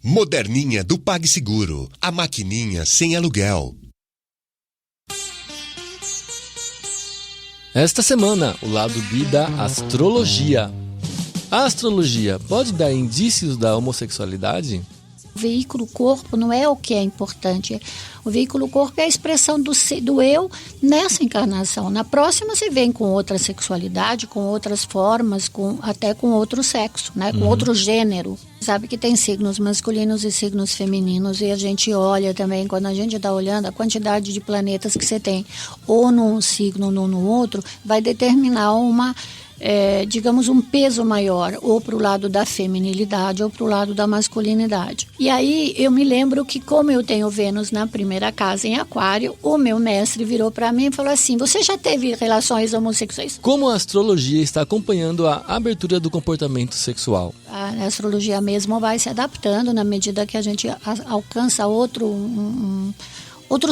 Moderninha do PagSeguro, a maquininha sem aluguel. Esta semana, o lado B da astrologia. A astrologia pode dar indícios da homossexualidade? O veículo corpo não é o que é importante. O veículo corpo é a expressão do eu nessa encarnação. Na próxima você vem com outra sexualidade, com outras formas, até com outro sexo, né? Com outro gênero. Sabe que tem signos masculinos e signos femininos, e a gente olha também, quando a gente está olhando, a quantidade de planetas que você tem, ou num signo ou no outro, vai determinar digamos, um peso maior, ou para o lado da feminilidade ou para o lado da masculinidade. E aí eu me lembro que, como eu tenho Vênus na primeira casa em Aquário, o meu mestre virou para mim e falou assim: você já teve relações homossexuais? Como a astrologia está acompanhando a abertura do comportamento sexual? A astrologia mesmo vai se adaptando na medida que a gente alcança outros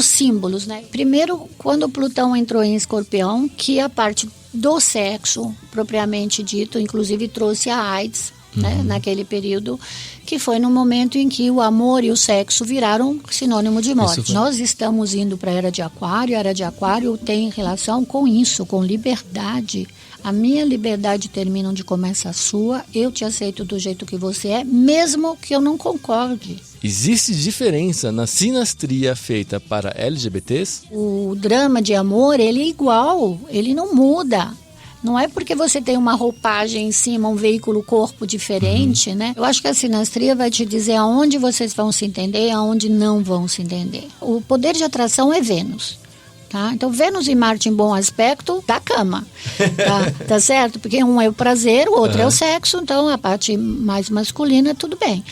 símbolos, né? Primeiro, quando o Plutão entrou em Escorpião, que a parte do sexo, propriamente dito, inclusive trouxe a AIDS, né, naquele período, que foi no momento em que o amor e o sexo viraram sinônimo de morte. Nós estamos indo para a Era de Aquário tem relação com isso, com liberdade. A minha liberdade termina onde começa a sua, eu te aceito do jeito que você é, mesmo que eu não concorde. Existe diferença na sinastria feita para LGBTs? O drama de amor, ele é igual, ele não muda. Não é porque você tem uma roupagem em cima, um veículo corpo diferente, né? Eu acho que a sinastria vai te dizer aonde vocês vão se entender e aonde não vão se entender. O poder de atração é Vênus. Tá? Então, Vênus e Marte em bom aspecto da cama, tá certo? Porque um é o prazer, o outro é o sexo, então a parte mais masculina, tudo bem.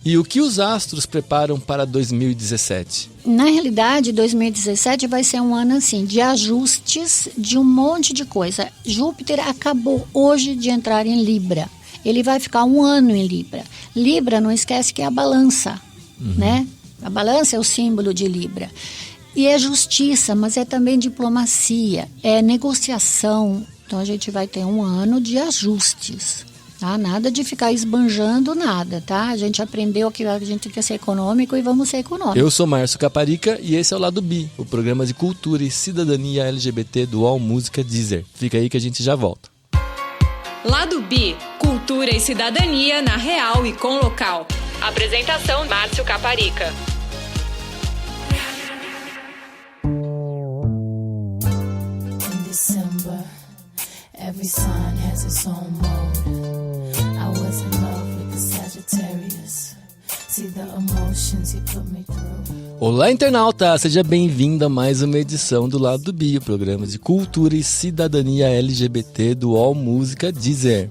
E o que os astros preparam para 2017? Na realidade, 2017 vai ser um ano assim, de ajustes de um monte de coisa. Júpiter acabou hoje de entrar em Libra. Ele vai ficar um ano em Libra. Libra, não esquece que é a balança, né? A balança é o símbolo de Libra. E é justiça, mas é também diplomacia, é negociação. Então a gente vai ter um ano de ajustes, tá? Nada de ficar esbanjando nada, tá? A gente aprendeu que a gente quer ser econômico e vamos ser econômicos. Eu sou Márcio Caparica e esse é o Lado B, o programa de cultura e cidadania LGBT do All Música Deezer. Fica aí que a gente já volta. Lado B, cultura e cidadania na real e com local. Apresentação Márcio Caparica. Every sign has its own mode. I was in love with the Sagittarius. See the emotions you put me through. Olá, internauta! Seja bem-vindo a mais uma edição do Lado B, o programa de cultura e cidadania LGBT do All Música Deezer.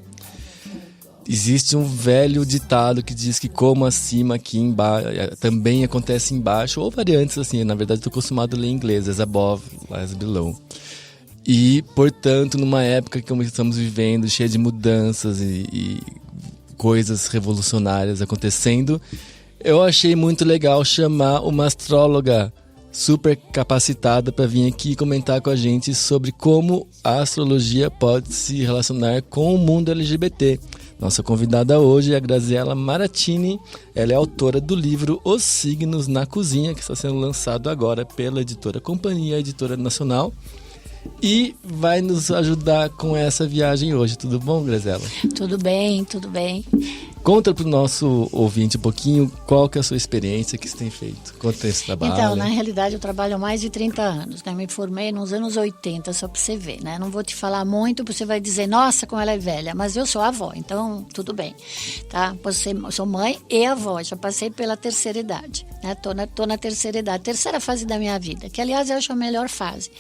Existe um velho ditado que diz que como acima, aqui embaixo, também acontece embaixo, ou variantes assim. Na verdade, estou acostumado a ler em inglês, as above, as below. E, portanto, numa época que estamos vivendo, cheia de mudanças e coisas revolucionárias acontecendo, eu achei muito legal chamar uma astróloga super capacitada para vir aqui comentar com a gente sobre como a astrologia pode se relacionar com o mundo LGBT. Nossa convidada hoje é a Graziella Maratini. Ela é autora do livro Os Signos na Cozinha, que está sendo lançado agora pela editora Companhia, editora nacional. E vai nos ajudar com essa viagem hoje. Tudo bom, Graziella? Tudo bem, tudo bem. Conta para o nosso ouvinte um pouquinho qual que é a sua experiência que você tem feito. Quanto tempo você trabalha? Então, na realidade, eu trabalho há mais de 30 anos. Né? Me formei nos anos 80, só para você ver. Né? Não vou te falar muito, porque você vai dizer, nossa, como ela é velha. Mas eu sou avó, então tudo bem. Tá? Sou mãe e avó, já passei pela terceira idade. Né? Tô na terceira idade, terceira fase da minha vida, que aliás eu acho a melhor fase.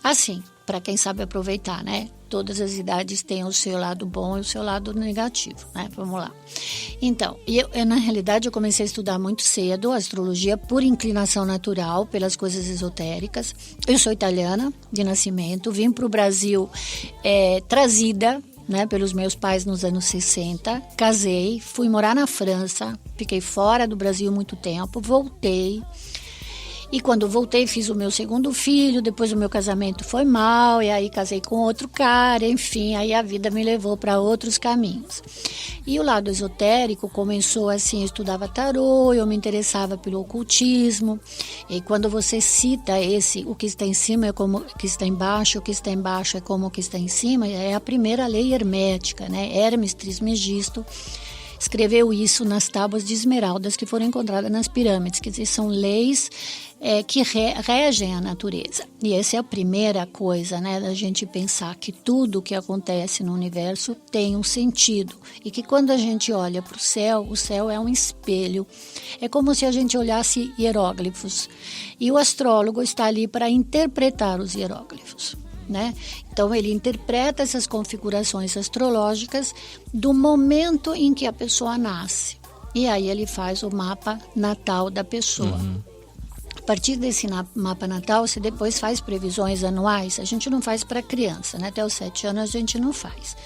Assim, para quem sabe aproveitar, né? Todas as idades têm o seu lado bom e o seu lado negativo, né? Vamos lá. Então, na realidade, eu comecei a estudar muito cedo astrologia por inclinação natural, pelas coisas esotéricas. Eu sou italiana de nascimento, vim para o Brasil trazida, né, pelos meus pais nos anos 60. Casei, fui morar na França, fiquei fora do Brasil muito tempo, voltei. E quando voltei, fiz o meu segundo filho, depois o meu casamento foi mal, e aí casei com outro cara, enfim, aí a vida me levou para outros caminhos. E o lado esotérico começou assim, eu estudava tarô, eu me interessava pelo ocultismo, e quando você cita o que está em cima é como o que está embaixo, o que está embaixo é como o que está em cima, é a primeira lei hermética, né? Hermes Trismegisto escreveu isso nas tábuas de esmeraldas que foram encontradas nas pirâmides, quer dizer, são leis que regem a natureza. E essa é a primeira coisa, né, da gente pensar que tudo que acontece no universo tem um sentido e que quando a gente olha para o céu é um espelho. É como se a gente olhasse hieróglifos e o astrólogo está ali para interpretar os hieróglifos, né? Então ele interpreta essas configurações astrológicas do momento em que a pessoa nasce e aí ele faz o mapa natal da pessoa. A partir desse mapa natal você depois faz previsões anuais. A gente não faz para criança, né? Até os 7 anos a gente não faz.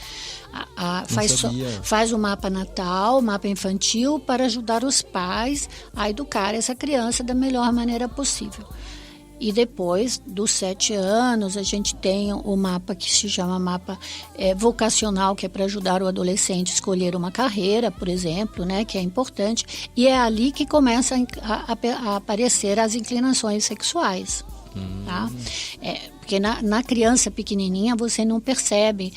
Faz o mapa natal, o mapa infantil para ajudar os pais a educar essa criança da melhor maneira possível. E depois dos 7 anos, a gente tem o mapa que se chama mapa vocacional, que é para ajudar o adolescente a escolher uma carreira, por exemplo, né, que é importante. E é ali que começam a aparecer as inclinações sexuais. Tá? Porque na criança pequenininha você não percebe.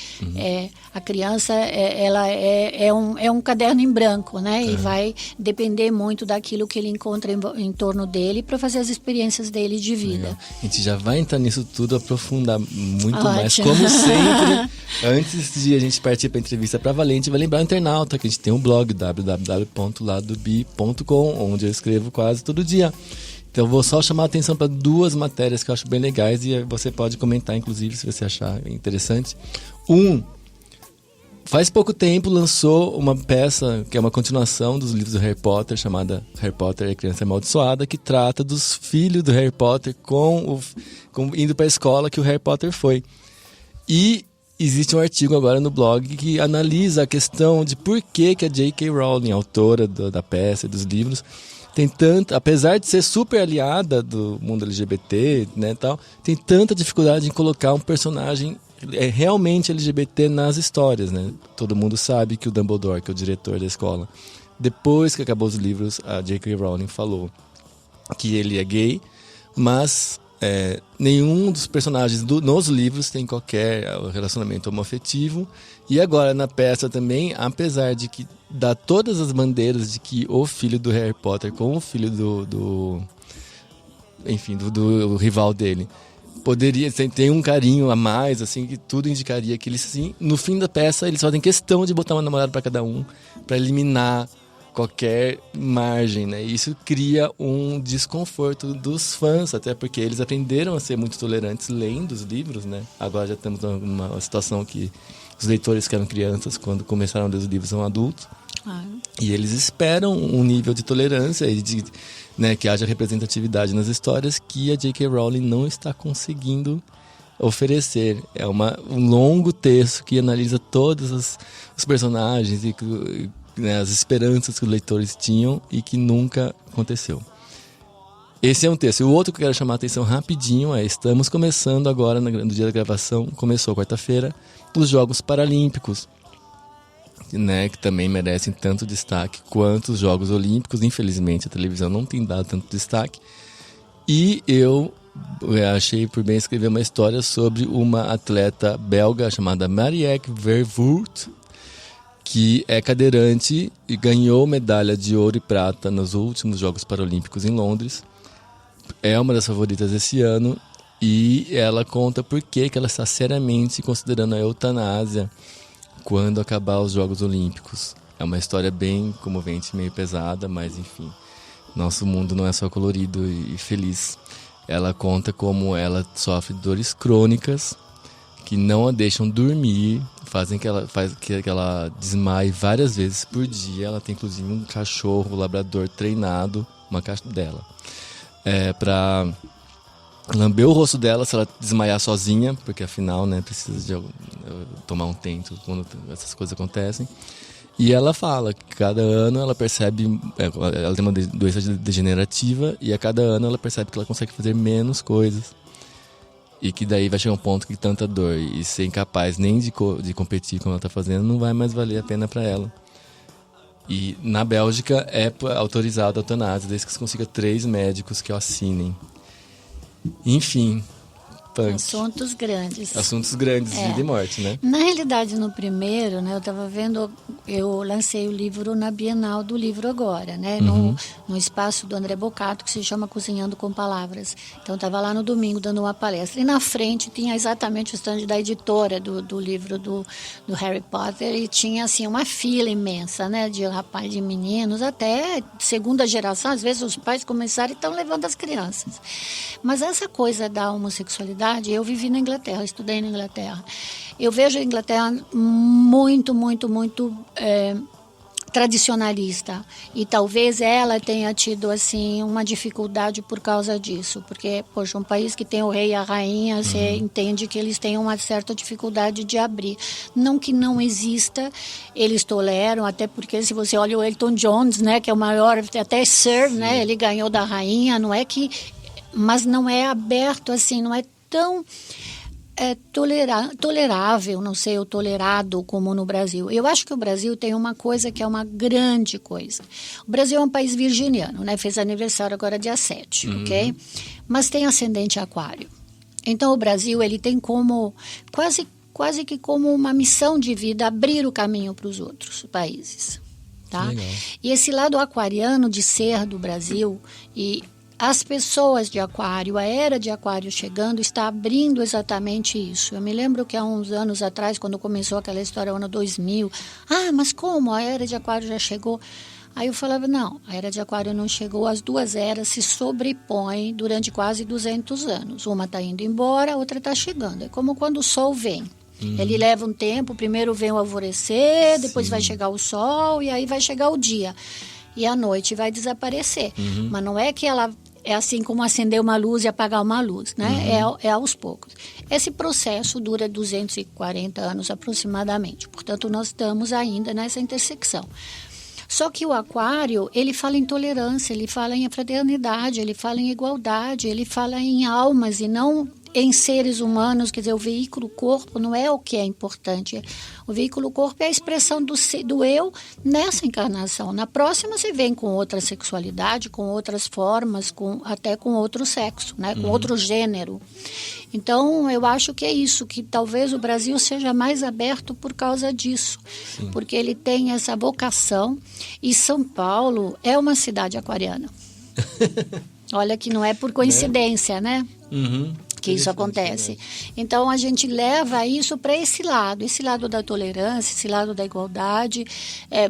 A criança ela é um caderno em branco, né? E vai depender muito daquilo que ele encontra em torno dele para fazer as experiências dele de vida. Legal. A gente já vai entrar nisso tudo, aprofundar muito mais, como sempre. Antes de a gente partir para a entrevista para Valente, vai lembrar o internauta que a gente tem um blog www.ladobi.com, onde eu escrevo quase todo dia. Então eu vou só chamar a atenção para 2 matérias que eu acho bem legais e você pode comentar, inclusive, se você achar interessante. Faz pouco tempo lançou uma peça que é uma continuação dos livros do Harry Potter, chamada Harry Potter e a Criança Amaldiçoada, que trata dos filhos do Harry Potter indo para a escola que o Harry Potter foi. E existe um artigo agora no blog que analisa a questão de por que a J.K. Rowling, autora da peça e dos livros, tem tanta, apesar de ser super aliada do mundo LGBT, né, tal, tem tanta dificuldade em colocar um personagem realmente LGBT nas histórias, né? Todo mundo sabe que o Dumbledore, que é o diretor da escola, depois que acabou os livros, a J.K. Rowling falou que ele é gay, mas nenhum dos personagens nos livros tem qualquer relacionamento homoafetivo. E agora na peça também, apesar de que dá todas as bandeiras de que o filho do Harry Potter com o filho do rival dele poderia ter um carinho a mais, assim, que tudo indicaria que eles, sim, no fim da peça eles fazem questão de botar uma namorada para cada um, para eliminar qualquer margem, né? E isso cria um desconforto dos fãs, até porque eles aprenderam a ser muito tolerantes lendo os livros, né? Agora já estamos numa situação que os leitores que eram crianças, quando começaram a ler os livros, são adultos. E eles esperam um nível de tolerância e né, que haja representatividade nas histórias que a J.K. Rowling não está conseguindo oferecer. É um longo texto que analisa todos os personagens e né, as esperanças que os leitores tinham e que nunca aconteceu. Esse é um texto. E o outro que eu quero chamar a atenção rapidinho estamos começando agora, no dia da gravação, começou quarta-feira, os Jogos Paralímpicos, né, que também merecem tanto destaque quanto os Jogos Olímpicos. Infelizmente a televisão não tem dado tanto destaque. E eu achei por bem escrever uma história sobre uma atleta belga chamada Marieke Vervoort, que é cadeirante e ganhou medalha de ouro e prata nos últimos Jogos Paralímpicos em Londres. É uma das favoritas esse ano e ela conta por que ela está seriamente considerando a eutanásia quando acabar os Jogos Olímpicos. É uma história bem comovente, meio pesada, mas enfim, nosso mundo não é só colorido e feliz. Ela conta como ela sofre dores crônicas que não a deixam dormir, fazem que ela desmaie várias vezes por dia. Ela tem inclusive um cachorro labrador treinado, uma caixa dela, para lamber o rosto dela se ela desmaiar sozinha, porque afinal, né, precisa de tomar um tempo quando essas coisas acontecem. E ela fala que cada ano ela percebe, ela tem uma doença degenerativa e a cada ano ela percebe que ela consegue fazer menos coisas. E que daí vai chegar um ponto que tanta dor e ser incapaz nem de competir como ela está fazendo não vai mais valer a pena para ela. E na Bélgica é autorizado a eutanásia, desde que se consiga 3 médicos que o assinem. Enfim, punk. Assuntos grandes. Vida e morte, né? Na realidade, no primeiro, né, eu estava vendo, eu lancei o livro na Bienal do Livro agora, né, no espaço do André Bocato, que se chama Cozinhando com Palavras. Então, eu estava lá no domingo dando uma palestra. E na frente tinha exatamente o stand da editora do livro do Harry Potter, e tinha, assim, uma fila imensa, né, de rapazes, de meninos, até segunda geração. Às vezes, os pais começaram e estão levando as crianças. Mas essa coisa da homossexualidade, eu vivi na Inglaterra, estudei na Inglaterra. Eu vejo a Inglaterra muito, muito, muito tradicionalista. E talvez ela tenha tido, assim, uma dificuldade por causa disso. Porque, poxa, um país que tem o rei e a rainha, você entende que eles têm uma certa dificuldade de abrir. Não que não exista, eles toleram, até porque se você olha o Elton John, né, que é o maior, até Sir, né, ele ganhou da rainha, não é que... Mas não é aberto, assim, não é tão tolerável, não sei, ou tolerado como no Brasil. Eu acho que o Brasil tem uma coisa que é uma grande coisa. O Brasil é um país virginiano, né? Fez aniversário agora dia 7, ok? Mas tem ascendente aquário. Então, o Brasil, ele tem como, quase que como uma missão de vida, abrir o caminho para os outros países, tá? Legal. E esse lado aquariano de ser do Brasil e... As pessoas de aquário, a era de aquário chegando, está abrindo exatamente isso. Eu me lembro que há uns anos atrás, quando começou aquela história, ano 2000, mas como? A era de aquário já chegou? Aí eu falava, não, a era de aquário não chegou, as duas eras se sobrepõem durante quase 200 anos. Uma está indo embora, a outra está chegando. É como quando o sol vem. Ele leva um tempo, primeiro vem o alvorecer, depois vai chegar o sol e aí vai chegar o dia. E a noite vai desaparecer. Mas não é que ela... É assim como acender uma luz e apagar uma luz, né? É aos poucos. Esse processo dura 240 anos aproximadamente. Portanto, nós estamos ainda nessa intersecção. Só que o aquário, ele fala em tolerância, ele fala em fraternidade, ele fala em igualdade, ele fala em almas e não em seres humanos. Quer dizer, o veículo corpo não é o que é importante. O veículo corpo é a expressão do eu nessa encarnação. Na próxima você vem com outra sexualidade, com outras formas, até com outro sexo, né? Com outro gênero. Então, eu acho que é isso, que talvez o Brasil seja mais aberto por causa disso. Sim. Porque ele tem essa vocação. E São Paulo é uma cidade aquariana. Olha que não é por coincidência, né? Que isso acontece. Então, a gente leva isso para esse lado da tolerância, esse lado da igualdade.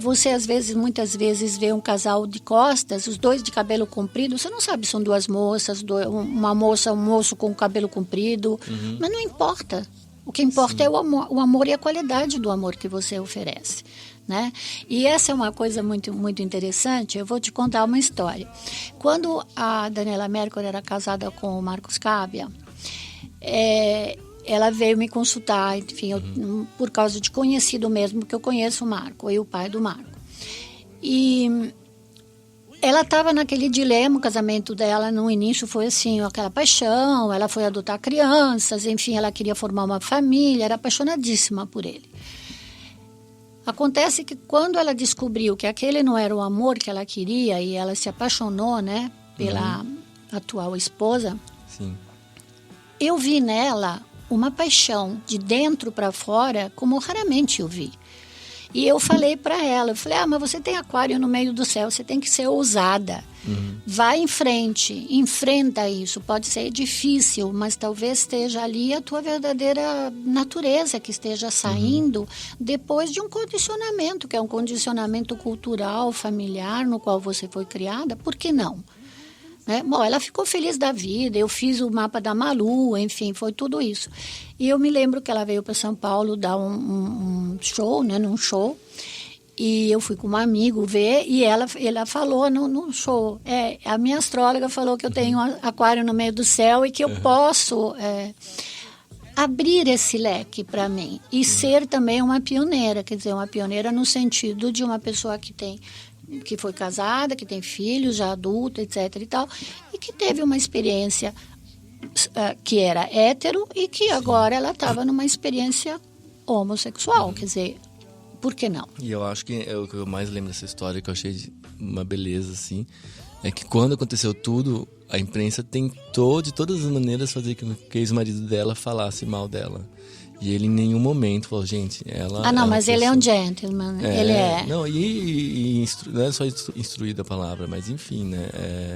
Você, muitas vezes, vê um casal de costas, os dois de cabelo comprido, você não sabe se são duas moças, uma moça, um moço com cabelo comprido, mas não importa. O que importa é o amor e a qualidade do amor que você oferece, né? E essa é uma coisa muito, muito interessante. Eu vou te contar uma história. Quando a Daniela Mercury era casada com o Marcos Cábia, ela veio me consultar, enfim, por causa de conhecido mesmo, que eu conheço o Marco e o pai do Marco. E ela estava naquele dilema, o casamento dela no início foi assim, aquela paixão, ela foi adotar crianças, enfim, ela queria formar uma família, era apaixonadíssima por ele. Acontece que quando ela descobriu que aquele não era o amor que ela queria e ela se apaixonou, né, pela atual esposa, Sim. Eu vi nela uma paixão de dentro para fora como raramente eu vi. E eu falei para ela, eu falei, mas você tem aquário no meio do céu, você tem que ser ousada. Vai em frente, enfrenta isso. Pode ser difícil, mas talvez esteja ali a tua verdadeira natureza que esteja saindo depois de um condicionamento, que é um condicionamento cultural, familiar, no qual você foi criada. Por que não? Bom, ela ficou feliz da vida, eu fiz o mapa da Malu, enfim, foi tudo isso. E eu me lembro que ela veio para São Paulo dar um show, né, num show, e eu fui com um amigo ver, e ela falou no show, a minha astróloga falou que eu tenho aquário no meio do céu e que eu posso abrir esse leque para mim e ser também uma pioneira, quer dizer, uma pioneira no sentido de uma pessoa que foi casada, que tem filhos, já adulta, etc. e tal, e que teve uma experiência que era hétero e que agora ela estava numa experiência homossexual, quer dizer, por que não? E eu acho que o que eu mais lembro dessa história, que eu achei uma beleza, assim, é que quando aconteceu tudo, a imprensa tentou de todas as maneiras fazer com que o ex-marido dela falasse mal dela. E ele em nenhum momento falou, gente, ela... não, é mas pessoa... ele é um gentleman, ele é... Não, não é só instruído a palavra, mas enfim, né,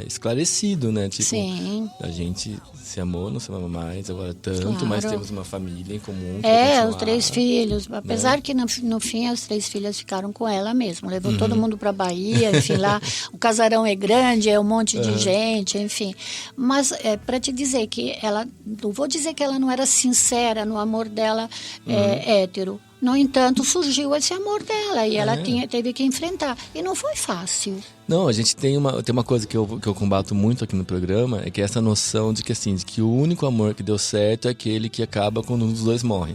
esclarecido, né, tipo, Sim. A gente se amou, não se ama mais, agora tanto, Claro. mas temos uma família em comum. Os 3 filhos, apesar que no fim as 3 filhas ficaram com ela mesmo, levou todo mundo para Bahia, enfim, lá o casarão é grande, é um monte de gente, enfim, mas para te dizer que ela, não vou dizer que ela não era sincera no amor dela hétero, no entanto surgiu esse amor dela e ela teve que enfrentar, e não foi fácil. Não, a gente tem uma coisa que eu combato muito aqui no programa, é que é essa noção de que, assim, de que o único amor que deu certo é aquele que acaba quando um dos dois morre.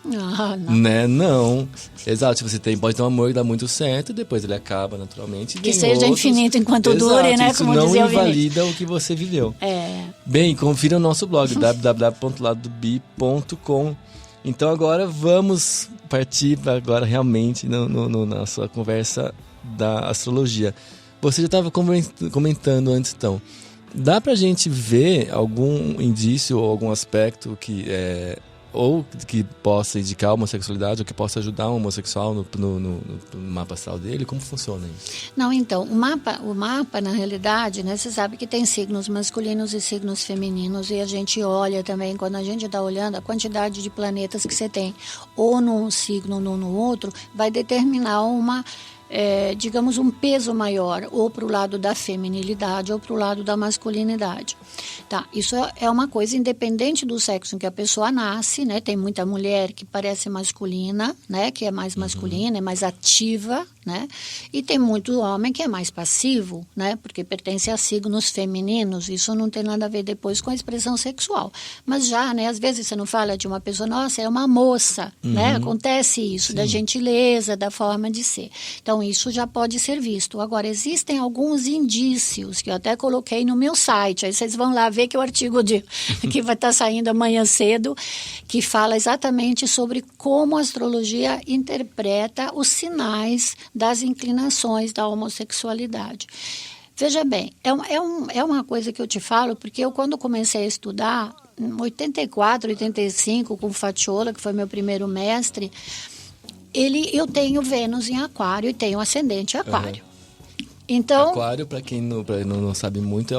Não. Né? Não. Exato, você pode ter um amor que dá muito certo e depois ele acaba naturalmente. Que seja infinito enquanto dure, né? Isso como não dizia invalida o que você viveu. Bem, confira o nosso blog, www.ladobi.com. Então agora vamos partir realmente na nossa conversa da astrologia. Você já estava comentando antes, então. Dá pra gente ver algum indício ou algum aspecto ou que possa indicar a homossexualidade, ou que possa ajudar um homossexual no mapa astral dele? Como funciona isso? Não, então, o mapa, na realidade, né, você sabe que tem signos masculinos e signos femininos, e a gente olha também, quando a gente está olhando, a quantidade de planetas que você tem, ou num signo ou no outro, vai determinar digamos, um peso maior, ou para o lado da feminilidade ou para o lado da masculinidade. Tá, isso é uma coisa independente do sexo em que a pessoa nasce, né? Tem muita mulher que parece masculina, né? Que é mais masculina, é mais ativa, né? E tem muito homem que é mais passivo, né? Porque pertence a signos femininos. Isso não tem nada a ver depois com a expressão sexual. Mas já, né? Às vezes você não fala de uma pessoa, nossa, é uma moça, né? Acontece isso, da gentileza, da forma de ser. Então, isso já pode ser visto. Agora, existem alguns indícios que eu até coloquei no meu site. Aí vocês vão lá ver que o artigo que vai estar saindo amanhã cedo, que fala exatamente sobre como a astrologia interpreta os sinais das inclinações da homossexualidade. Veja bem, é uma coisa que eu te falo, porque eu, quando comecei a estudar, em 84, 85, com o Faciola, que foi meu primeiro mestre, eu tenho Vênus em Aquário e tenho ascendente em Aquário. Então, Aquário, para quem não sabe muito, é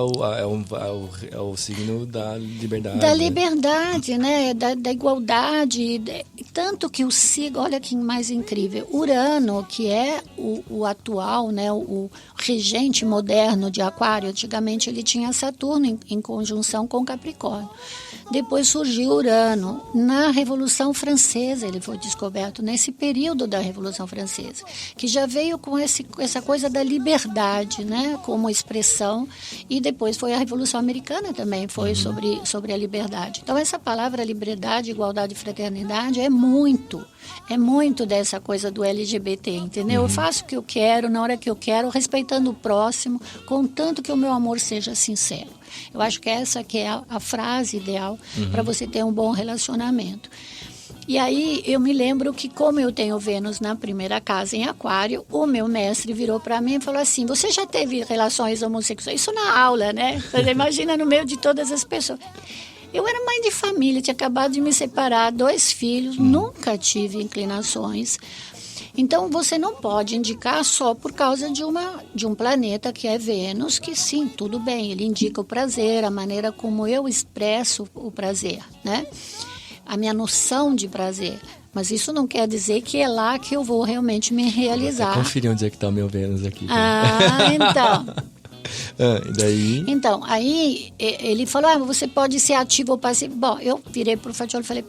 o signo da liberdade. Da liberdade, né? Da igualdade. Tanto que o signo, olha que mais incrível, Urano, que é o atual, né? O regente moderno de Aquário, antigamente ele tinha Saturno em conjunção com Capricórnio. Depois surgiu Urano. Na Revolução Francesa ele foi descoberto, nesse período da Revolução Francesa, que já veio com essa coisa da liberdade, né, como expressão, e depois foi a Revolução Americana também, foi sobre a liberdade. Então essa palavra liberdade, igualdade e fraternidade é muito dessa coisa do LGBT, entendeu? Eu faço o que eu quero, na hora que eu quero, respeitando o próximo, contanto que o meu amor seja sincero. Eu acho que essa que é a frase ideal para você ter um bom relacionamento. E aí eu me lembro que, como eu tenho Vênus na primeira casa em Aquário, o meu mestre virou para mim e falou assim: você já teve relações homossexuais? Isso na aula, né? Você imagina, no meio de todas as pessoas. Eu era mãe de família, tinha acabado de me separar, 2 filhos, nunca tive inclinações. Então, você não pode indicar só por causa de um planeta que é Vênus, que sim, tudo bem, ele indica o prazer, a maneira como eu expresso o prazer, né? A minha noção de prazer. Mas isso não quer dizer que é lá que eu vou realmente me realizar. Vou conferir onde é que está o meu Vênus aqui. Então... e daí? Então, aí ele falou, você pode ser ativo ou passivo. Bom, eu virei pro Faciola e falei,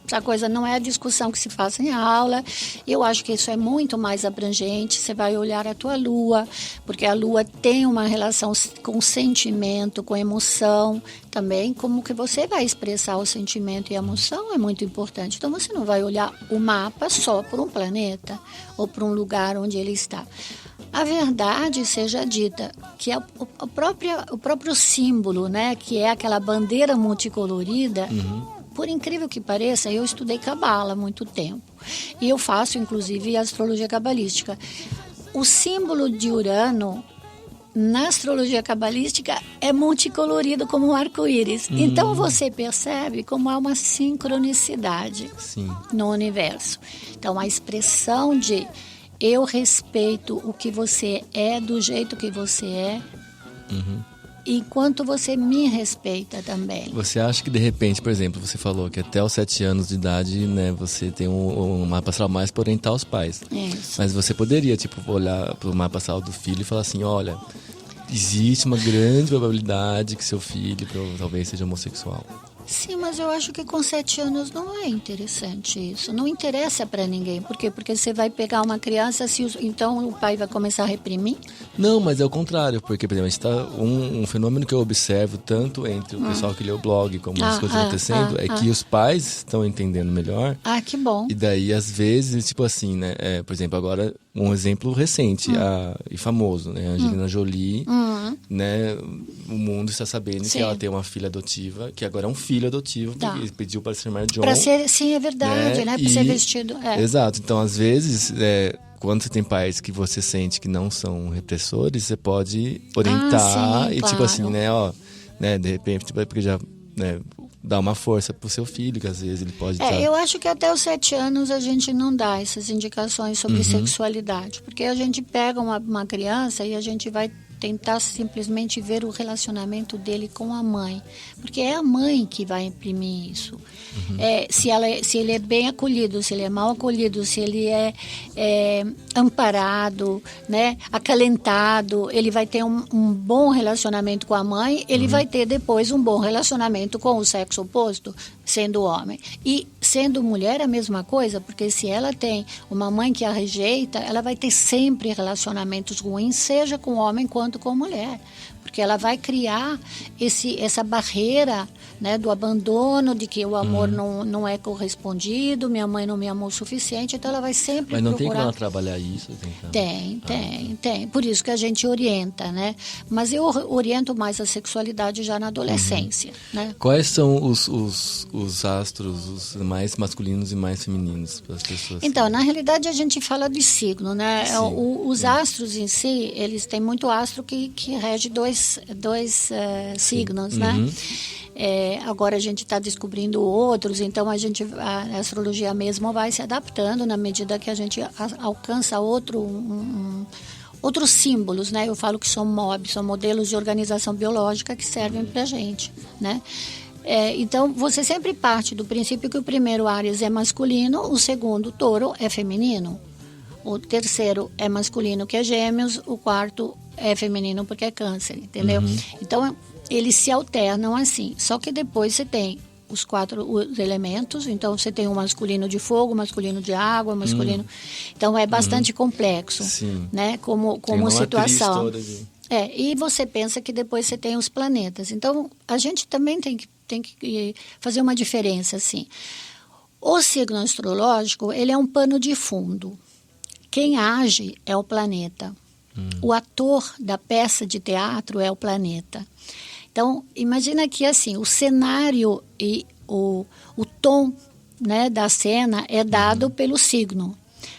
Essa coisa não é a discussão que se faz em aula. Eu acho que isso é muito mais abrangente. Você vai olhar a tua lua, porque a lua tem uma relação com sentimento, com emoção também. Como que você vai expressar o sentimento e a emoção é muito importante. Então, você não vai olhar o mapa só por um planeta ou por um lugar onde ele está. A verdade seja dita, que é o próprio símbolo, né, que é aquela bandeira multicolorida, por incrível que pareça, eu estudei cabala há muito tempo. E eu faço, inclusive, astrologia cabalística. O símbolo de Urano, na astrologia cabalística, é multicolorido como um arco-íris. Então, você percebe como há uma sincronicidade no universo. Então, a expressão de eu respeito o que você é, do jeito que você é, enquanto você me respeita também. Você acha que, de repente, por exemplo, você falou que até os 7 anos de idade, né, você tem um mapa astral mais para orientar os pais. Isso. Mas você poderia, tipo, olhar para o mapa astral do filho e falar assim, olha, existe uma grande probabilidade que seu filho talvez seja homossexual. Sim, mas eu acho que com 7 anos não é interessante isso. Não interessa para ninguém. Por quê? Porque você vai pegar uma criança, então o pai vai começar a reprimir? Não, mas é o contrário. Porque, por exemplo, a gente tá, um fenômeno que eu observo tanto entre o pessoal que lê o blog como as coisas acontecendo, é que os pais estão entendendo melhor. Ah, que bom. E daí, às vezes, tipo assim, né? Por exemplo, agora, um exemplo recente e famoso, né? A Angelina Jolie, né? O mundo está sabendo que ela tem uma filha adotiva, que agora é um filho adotivo, porque ele pediu para se chamar John. Para ser, sim, é verdade, né? Para ser vestido. Exato. Então, às vezes, quando você tem pais que você sente que não são repressores, você pode orientar sim, e tipo assim, né? Ó, né? De repente, porque já, né? Dar uma força pro seu filho, que às vezes ele pode estar... Eu acho que até os 7 anos a gente não dá essas indicações sobre sexualidade, porque a gente pega uma criança e a gente vai tentar simplesmente ver o relacionamento dele com a mãe, porque é a mãe que vai imprimir isso. Se ele é bem acolhido, se ele é mal acolhido, se ele é amparado, né, acalentado, ele vai ter um bom relacionamento com a mãe, ele vai ter depois um bom relacionamento com o sexo oposto, sendo homem. E sendo mulher a mesma coisa, porque se ela tem uma mãe que a rejeita, ela vai ter sempre relacionamentos ruins, seja com homem quanto com mulher. Porque ela vai criar essa barreira, né, do abandono, de que o amor não é correspondido, minha mãe não me amou o suficiente, então ela vai sempre procurar... Mas não tem como ela trabalhar isso? Tem. Por isso que a gente orienta, né? Mas eu oriento mais a sexualidade já na adolescência, né? Quais são os astros, os mais masculinos e mais femininos para as pessoas? Então, na realidade, a gente fala de signo, né? Os astros em si, eles têm muito astro que rege dois signos, né? Agora a gente está descobrindo outros, então a astrologia mesmo vai se adaptando na medida que a gente alcança outros símbolos, né? Eu falo que são modelos de organização biológica que servem para a gente, né? Então, você sempre parte do princípio que o primeiro Áries é masculino, o segundo Touro é feminino, o terceiro é masculino, que é Gêmeos, o quarto é feminino porque é Câncer, entendeu? Então, eles se alternam assim. Só que depois você tem os 4 elementos, então você tem o masculino de fogo, masculino de água, masculino... Então, é bastante complexo, né? Como situação. E você pensa que depois você tem os planetas. Então, a gente também tem que fazer uma diferença, assim. O signo astrológico, ele é um pano de fundo. Quem age é o planeta. O ator da peça de teatro é o planeta. Então, imagina que assim, o cenário e o tom, né, da cena é dado pelo signo.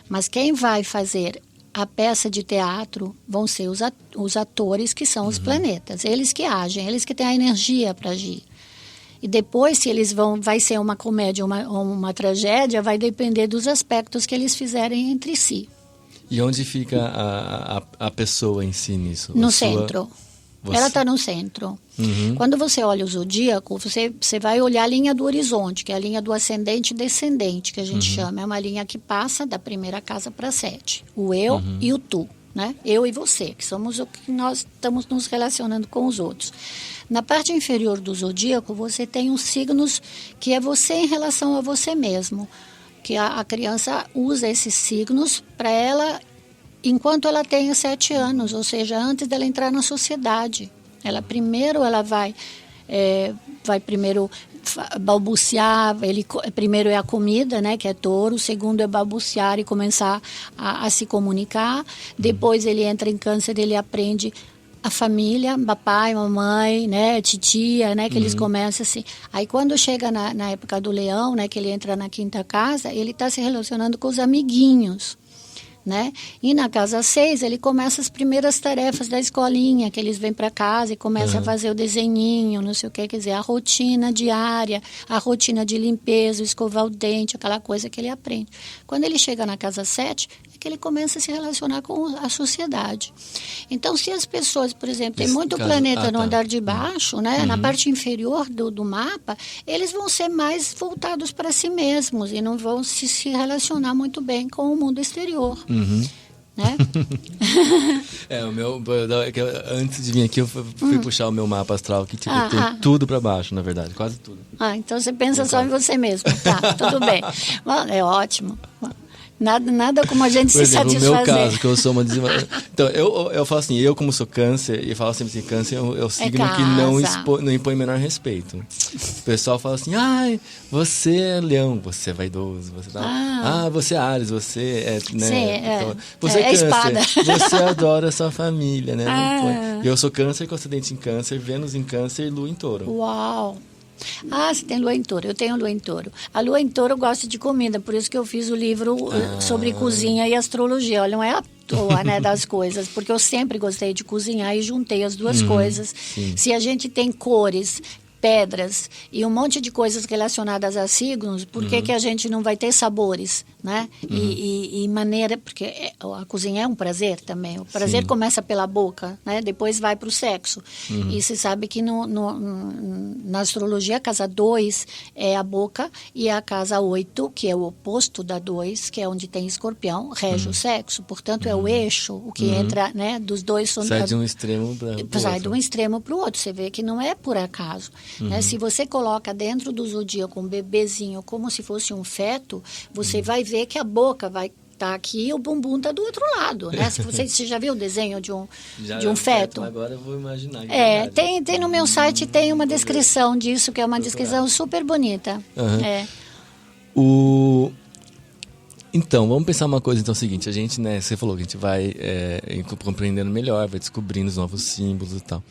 Mas quem vai fazer a peça de teatro vão ser os atores, que são os planetas. Eles que agem, eles que têm a energia para agir. E depois, se eles vai ser uma comédia ou uma tragédia, vai depender dos aspectos que eles fizerem entre si. E onde fica a pessoa em si nisso? No centro. Ela está no centro. Quando você olha o zodíaco, você vai olhar a linha do horizonte, que é a linha do ascendente e descendente, que a gente chama. É uma linha que passa da primeira casa para 7. O eu e o tu. né? Eu e você, que somos o que nós estamos nos relacionando com os outros. Na parte inferior do zodíaco, você tem os signos que é você em relação a você mesmo, que a criança usa esses signos para ela, enquanto ela tem 7 anos, ou seja, antes dela entrar na sociedade. Ela vai primeiro balbuciar, primeiro é a comida, né, que é touro, o segundo é balbuciar e começar a se comunicar, depois ele entra em câncer, ele aprende a família, papai, mamãe, né, titia, né, que eles começam assim. Aí quando chega na época do leão, né, que ele entra na 5ª casa, ele está se relacionando com os amiguinhos, né? E na casa 6 ele começa as primeiras tarefas da escolinha, que eles vêm para casa e começam a fazer o desenhinho, não sei o que, quer dizer, a rotina diária, a rotina de limpeza, escovar o dente, aquela coisa que ele aprende. Quando ele chega na casa 7, é que ele começa a se relacionar com a sociedade. Então, se as pessoas, por exemplo, tem muito planeta no andar de baixo, né? Na parte inferior do mapa, eles vão ser mais voltados para si mesmos e não vão se relacionar muito bem com o mundo exterior. Né? Antes de vir aqui eu fui puxar o meu mapa astral que tem tudo para baixo, na verdade, quase tudo. Então você pensa só em você mesmo, tá, tudo bem. Bom, é ótimo. Nada como a gente se satisfazer. No meu caso, que eu sou uma... Então, eu falo assim, eu como sou câncer, e falo sempre assim, câncer é o signo que não impõe menor respeito. O pessoal fala assim, você é leão, você é vaidoso, você é Áries, você é... Né? Sim, então, você é câncer, espada. Você adora a sua família, né? Eu sou câncer com acidente em câncer, Vênus em câncer e Lua em touro. Uau! Você tem lua em touro, eu tenho lua em touro. A lua em touro gosta de comida, por isso que eu fiz o livro sobre cozinha e astrologia. Olha, não é à toa, né, das coisas, porque eu sempre gostei de cozinhar e juntei as duas coisas. Sim. Se a gente tem cores, pedras e um monte de coisas relacionadas a signos, por que a gente não vai ter sabores, né? E maneira, porque a cozinha é um prazer também. O prazer começa pela boca, né? Depois vai para o sexo. E se sabe que na astrologia a casa 2 é a boca e a casa 8, que é o oposto da 2, que é onde tem escorpião, rege o sexo. Portanto, é o eixo, o que entra, né? Dos dois... Sai de um extremo para o outro. Sai de um extremo para o outro. Você vê que não é por acaso. Né? Se você coloca dentro do zodíaco um bebezinho como se fosse um feto, você vai ver que a boca vai estar aqui e o bumbum está do outro lado, né? Você já viu o desenho de um feto? Agora eu vou imaginar. Tem no meu site, tem uma descrição disso, que é uma descrição super bonita. Então, vamos pensar uma coisa, então, é o seguinte, a gente, né, você falou que a gente vai compreendendo melhor, vai descobrindo os novos símbolos e tal.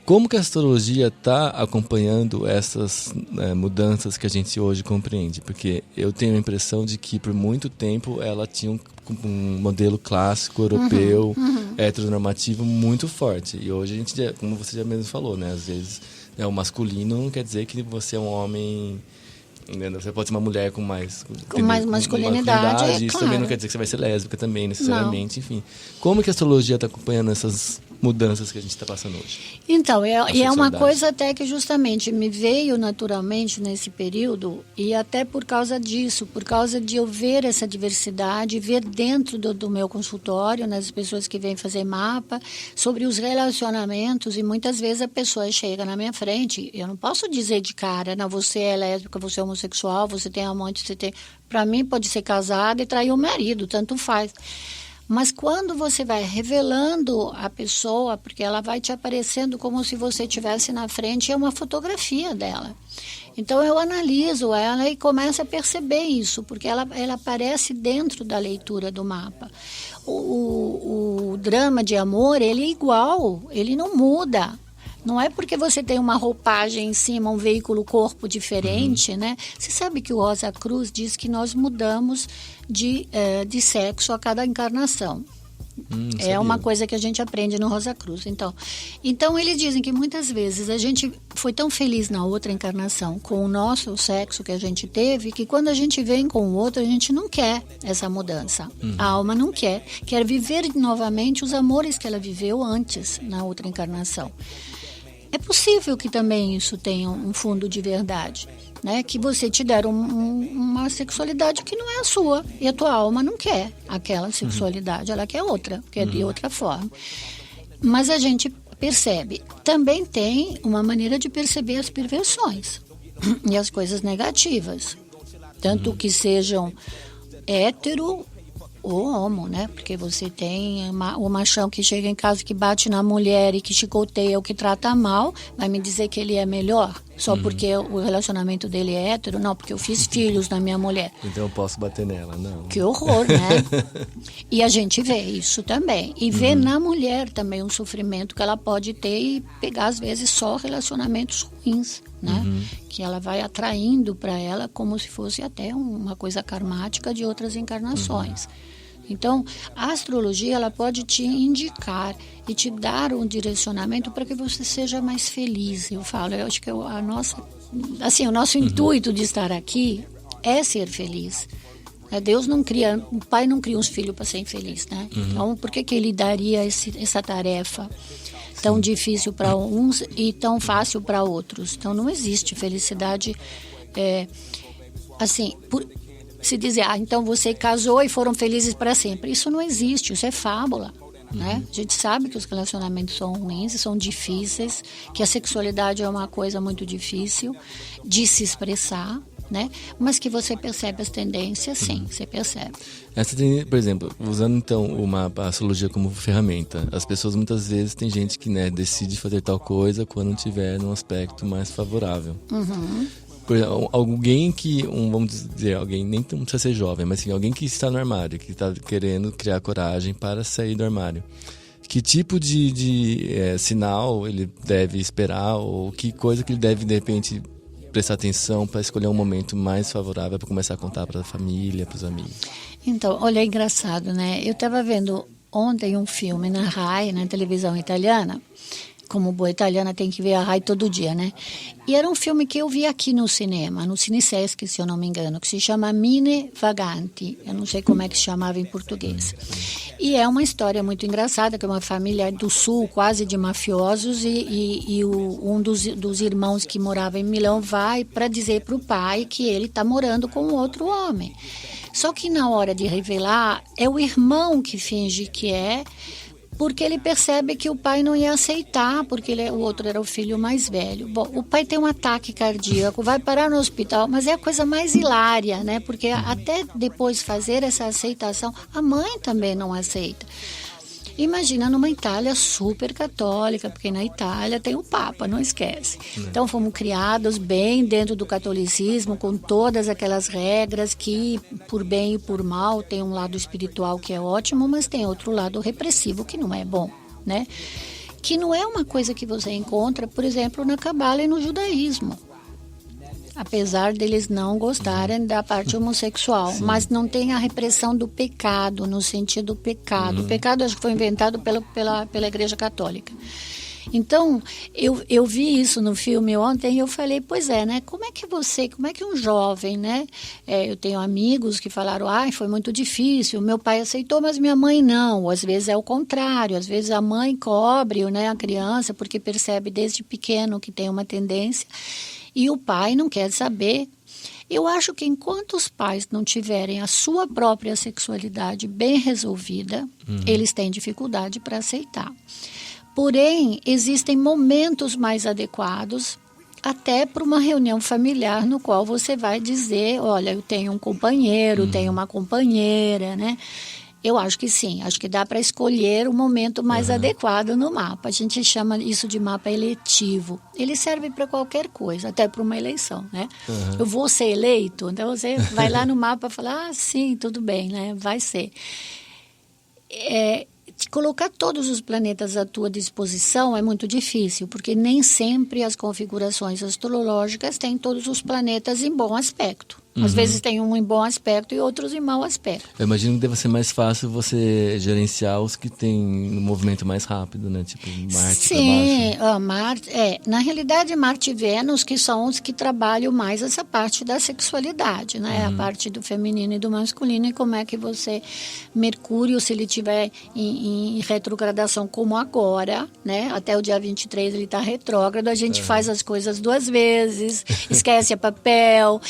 Como que a astrologia está acompanhando essas mudanças que a gente hoje compreende? Porque eu tenho a impressão de que por muito tempo ela tinha um modelo clássico europeu, heteronormativo muito forte. E hoje a gente, como você já mesmo falou, né? Às vezes o masculino não quer dizer que você é um homem... Você pode ser uma mulher com mais masculinidade. Isso também não quer dizer que você vai ser lésbica também, necessariamente, enfim. Como que a astrologia está acompanhando essas mudanças que a gente está passando hoje? Então, é uma coisa até que justamente me veio naturalmente nesse período, e até por causa disso, por causa de eu ver essa diversidade, ver dentro do meu consultório, nas pessoas que vêm fazer mapa, sobre os relacionamentos, e muitas vezes a pessoa chega na minha frente, eu não posso dizer de cara, não, você é lésbica, você é homossexual, você tem amante, você tem... Para mim pode ser casada e trair o marido, tanto faz. Mas quando você vai revelando a pessoa, porque ela vai te aparecendo como se você estivesse na frente, é uma fotografia dela. Então eu analiso ela e começo a perceber isso, porque ela aparece dentro da leitura do mapa. O drama de amor, ele é igual, ele não muda. Não é porque você tem uma roupagem em cima, um veículo-corpo diferente, né? Você sabe que o Rosa Cruz diz que nós mudamos de sexo a cada encarnação. É uma coisa que a gente aprende no Rosa Cruz. Então, eles dizem que muitas vezes a gente foi tão feliz na outra encarnação com o nosso sexo que a gente teve, que quando a gente vem com o outro, a gente não quer essa mudança. A alma não quer viver novamente os amores que ela viveu antes, na outra encarnação. É possível que também isso tenha um fundo de verdade, né? Que você te deram uma sexualidade que não é a sua e a tua alma não quer aquela sexualidade, ela quer outra, quer de outra forma. Mas a gente percebe. Também tem uma maneira de perceber as perversões e as coisas negativas, tanto que sejam hétero ou homo, né? Porque você tem o machão que chega em casa, que bate na mulher e que chicoteia ou que trata mal, vai me dizer que ele é melhor só porque o relacionamento dele é hétero? Não, porque eu fiz filhos na minha mulher. Então eu posso bater nela, não. Que horror, né? E a gente vê isso também. E vê na mulher também um sofrimento que ela pode ter e pegar, às vezes, só relacionamentos ruins, né? Que ela vai atraindo para ela como se fosse até uma coisa karmática de outras encarnações. Então, a astrologia, ela pode te indicar e te dar um direcionamento para que você seja mais feliz. Eu acho que o nosso intuito de estar aqui é ser feliz. Deus não cria, o pai não cria uns filhos para ser infeliz, né? Então, por que ele daria essa tarefa tão difícil para uns e tão fácil para outros? Então, não existe felicidade se dizer, então você casou e foram felizes para sempre. Isso não existe, isso é fábula, né? A gente sabe que os relacionamentos são ruins e são difíceis, que a sexualidade é uma coisa muito difícil de se expressar, né? Mas que você percebe as tendências, sim, você percebe. Por exemplo, usando então a astrologia como ferramenta, as pessoas muitas vezes, tem gente que, né, decide fazer tal coisa quando tiver num aspecto mais favorável. Por exemplo, alguém que, vamos dizer, alguém nem precisa ser jovem, mas assim, alguém que está no armário, que está querendo criar coragem para sair do armário. Que tipo de sinal ele deve esperar, ou que coisa que ele deve, de repente, prestar atenção para escolher um momento mais favorável para começar a contar para a família, para os amigos? Então, olha, é engraçado, né? Eu estava vendo ontem um filme na RAI, na televisão italiana. Como boa italiana tem que ver a RAI todo dia, né? E era um filme que eu vi aqui no cinema, no Cine Sesc, se eu não me engano, que se chama Mine Vaganti. Eu não sei como é que se chamava em português. E é uma história muito engraçada, que é uma família do sul, quase de mafiosos, e um dos irmãos que morava em Milão vai para dizer para o pai que ele está morando com outro homem. Só que na hora de revelar, é o irmão que finge que porque ele percebe que o pai não ia aceitar, porque o outro era o filho mais velho. Bom, o pai tem um ataque cardíaco, vai parar no hospital, mas é a coisa mais hilária, né? Porque até depois fazer essa aceitação, a mãe também não aceita. Imagina numa Itália super católica, porque na Itália tem o Papa, não esquece. Então fomos criados bem dentro do catolicismo, com todas aquelas regras que, por bem e por mal, tem um lado espiritual que é ótimo, mas tem outro lado repressivo que não é bom, né? Que não é uma coisa que você encontra, por exemplo, na Cabala e no judaísmo. Apesar deles não gostarem da parte homossexual. Sim. Mas não tem a repressão do pecado, no sentido do pecado. O pecado acho que foi inventado pela Igreja Católica. Então, eu vi isso no filme ontem e eu falei, pois é, né? Como é que um jovem, né? Eu tenho amigos que falaram, foi muito difícil, meu pai aceitou, mas minha mãe não. Ou às vezes é o contrário, às vezes a mãe cobre, né, a criança, porque percebe desde pequeno que tem uma tendência. E o pai não quer saber. Eu acho que enquanto os pais não tiverem a sua própria sexualidade bem resolvida, eles têm dificuldade para aceitar. Porém, existem momentos mais adequados, até para uma reunião familiar, no qual você vai dizer, olha, eu tenho um companheiro, tenho uma companheira, né? Eu acho que sim, acho que dá para escolher o momento mais adequado no mapa. A gente chama isso de mapa eletivo. Ele serve para qualquer coisa, até para uma eleição, né? Eu vou ser eleito, então você vai lá no mapa e fala, sim, tudo bem, né? Vai ser. Colocar todos os planetas à tua disposição é muito difícil, porque nem sempre as configurações astrológicas têm todos os planetas em bom aspecto. Às vezes tem um em bom aspecto e outros em mau aspecto. Eu imagino que deve ser mais fácil você gerenciar os que têm um movimento mais rápido, né? Tipo Marte para baixo. Na realidade, Marte e Vênus que são os que trabalham mais essa parte da sexualidade, né? A parte do feminino e do masculino, e como é que você... Mercúrio, se ele tiver em retrogradação como agora, né? Até o dia 23 ele está retrógrado, a gente faz as coisas 2 vezes, esquece papel,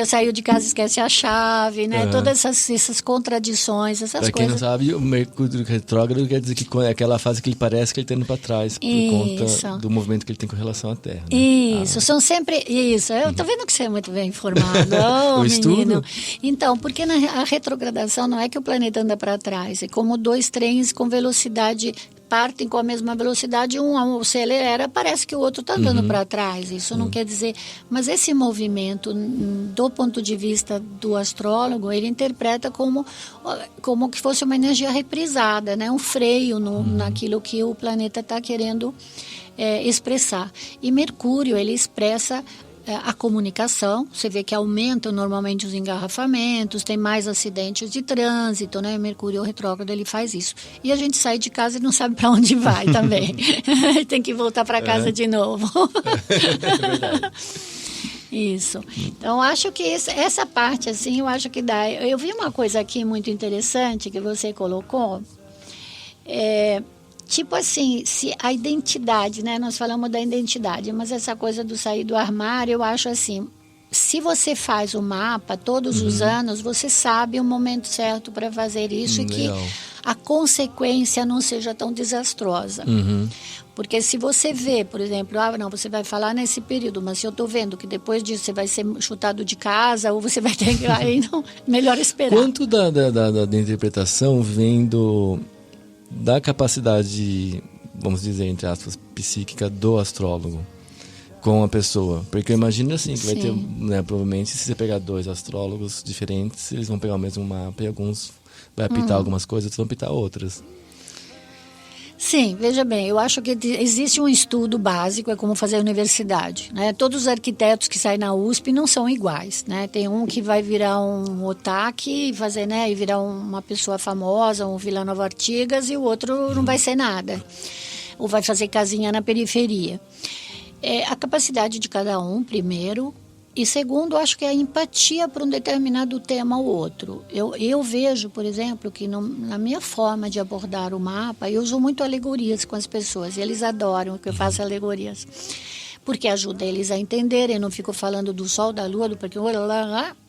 saiu de casa, esquece a chave, né? Todas essas contradições, essas coisas. Pra quem não sabe, o Mercúrio retrógrado quer dizer que é aquela fase que ele parece que ele está indo para trás, por conta do movimento que ele tem com relação à Terra. Né? Isso, são sempre... Isso, eu tô vendo que você é muito bem informado. O menino. estudo? Então, porque a retrogradação não é que o planeta anda para trás, é como 2 trens com velocidade... partem com a mesma velocidade, um acelera, parece que o outro está andando para trás. Isso não quer dizer... Mas esse movimento, do ponto de vista do astrólogo, ele interpreta como que fosse uma energia reprisada, né? Um freio naquilo que o planeta está querendo expressar. E Mercúrio, ele expressa... a comunicação, você vê que aumenta normalmente os engarrafamentos, tem mais acidentes de trânsito, né? Mercúrio retrógrado, ele faz isso. E a gente sai de casa e não sabe para onde vai também. Tem que voltar para casa de novo. É verdade. Isso. Então, acho que essa parte, assim, eu acho que dá. Eu vi uma coisa aqui muito interessante que você colocou. Tipo assim, se a identidade, né? Nós falamos da identidade, mas essa coisa do sair do armário, eu acho assim, se você faz o mapa todos os anos, você sabe o momento certo para fazer isso e que a consequência não seja tão desastrosa. Porque se você vê, por exemplo, você vai falar nesse período, mas se eu estou vendo que depois disso você vai ser chutado de casa ou você vai ter que... Aí não, melhor esperar. Quanto da interpretação vem da capacidade, vamos dizer, entre aspas, psíquica do astrólogo com a pessoa? Porque eu imagino assim, que vai ter, né, provavelmente, se você pegar 2 astrólogos diferentes, eles vão pegar o mesmo mapa e alguns vai apitar algumas coisas, outros vão apitar outras. Sim, veja bem, eu acho que existe um estudo básico, é como fazer universidade, né? Todos os arquitetos que saem na USP não são iguais, né? Tem um que vai virar um otaque e virar uma pessoa famosa, um Vila Nova Artigas, e o outro não vai ser nada, ou vai fazer casinha na periferia. A capacidade de cada um, primeiro, e segundo, acho que é a empatia para um determinado tema ou outro. Eu vejo, por exemplo, que na minha forma de abordar o mapa, eu uso muito alegorias com as pessoas. E eles adoram que eu faça alegorias. Porque ajuda eles a entenderem. Eu não fico falando do sol, da lua, do porque...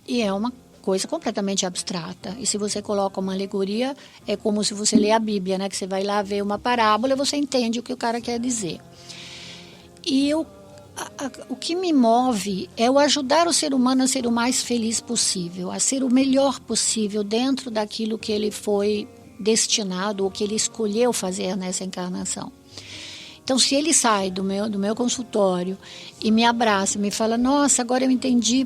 E é uma coisa completamente abstrata. E se você coloca uma alegoria, é como se você lê a Bíblia, né? Que você vai lá ver uma parábola e você entende o que o cara quer dizer. E o que me move é o ajudar o ser humano a ser o mais feliz possível, a ser o melhor possível dentro daquilo que ele foi destinado ou que ele escolheu fazer nessa encarnação. Então, se ele sai do meu consultório e me abraça, me fala, nossa, agora eu entendi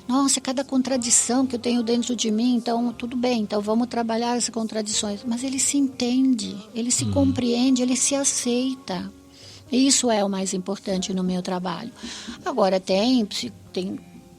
nossa, cada contradição que eu tenho dentro de mim, então tudo bem, então vamos trabalhar essas contradições. Mas ele se entende, ele se compreende, ele se aceita. Isso é o mais importante no meu trabalho. Agora, tem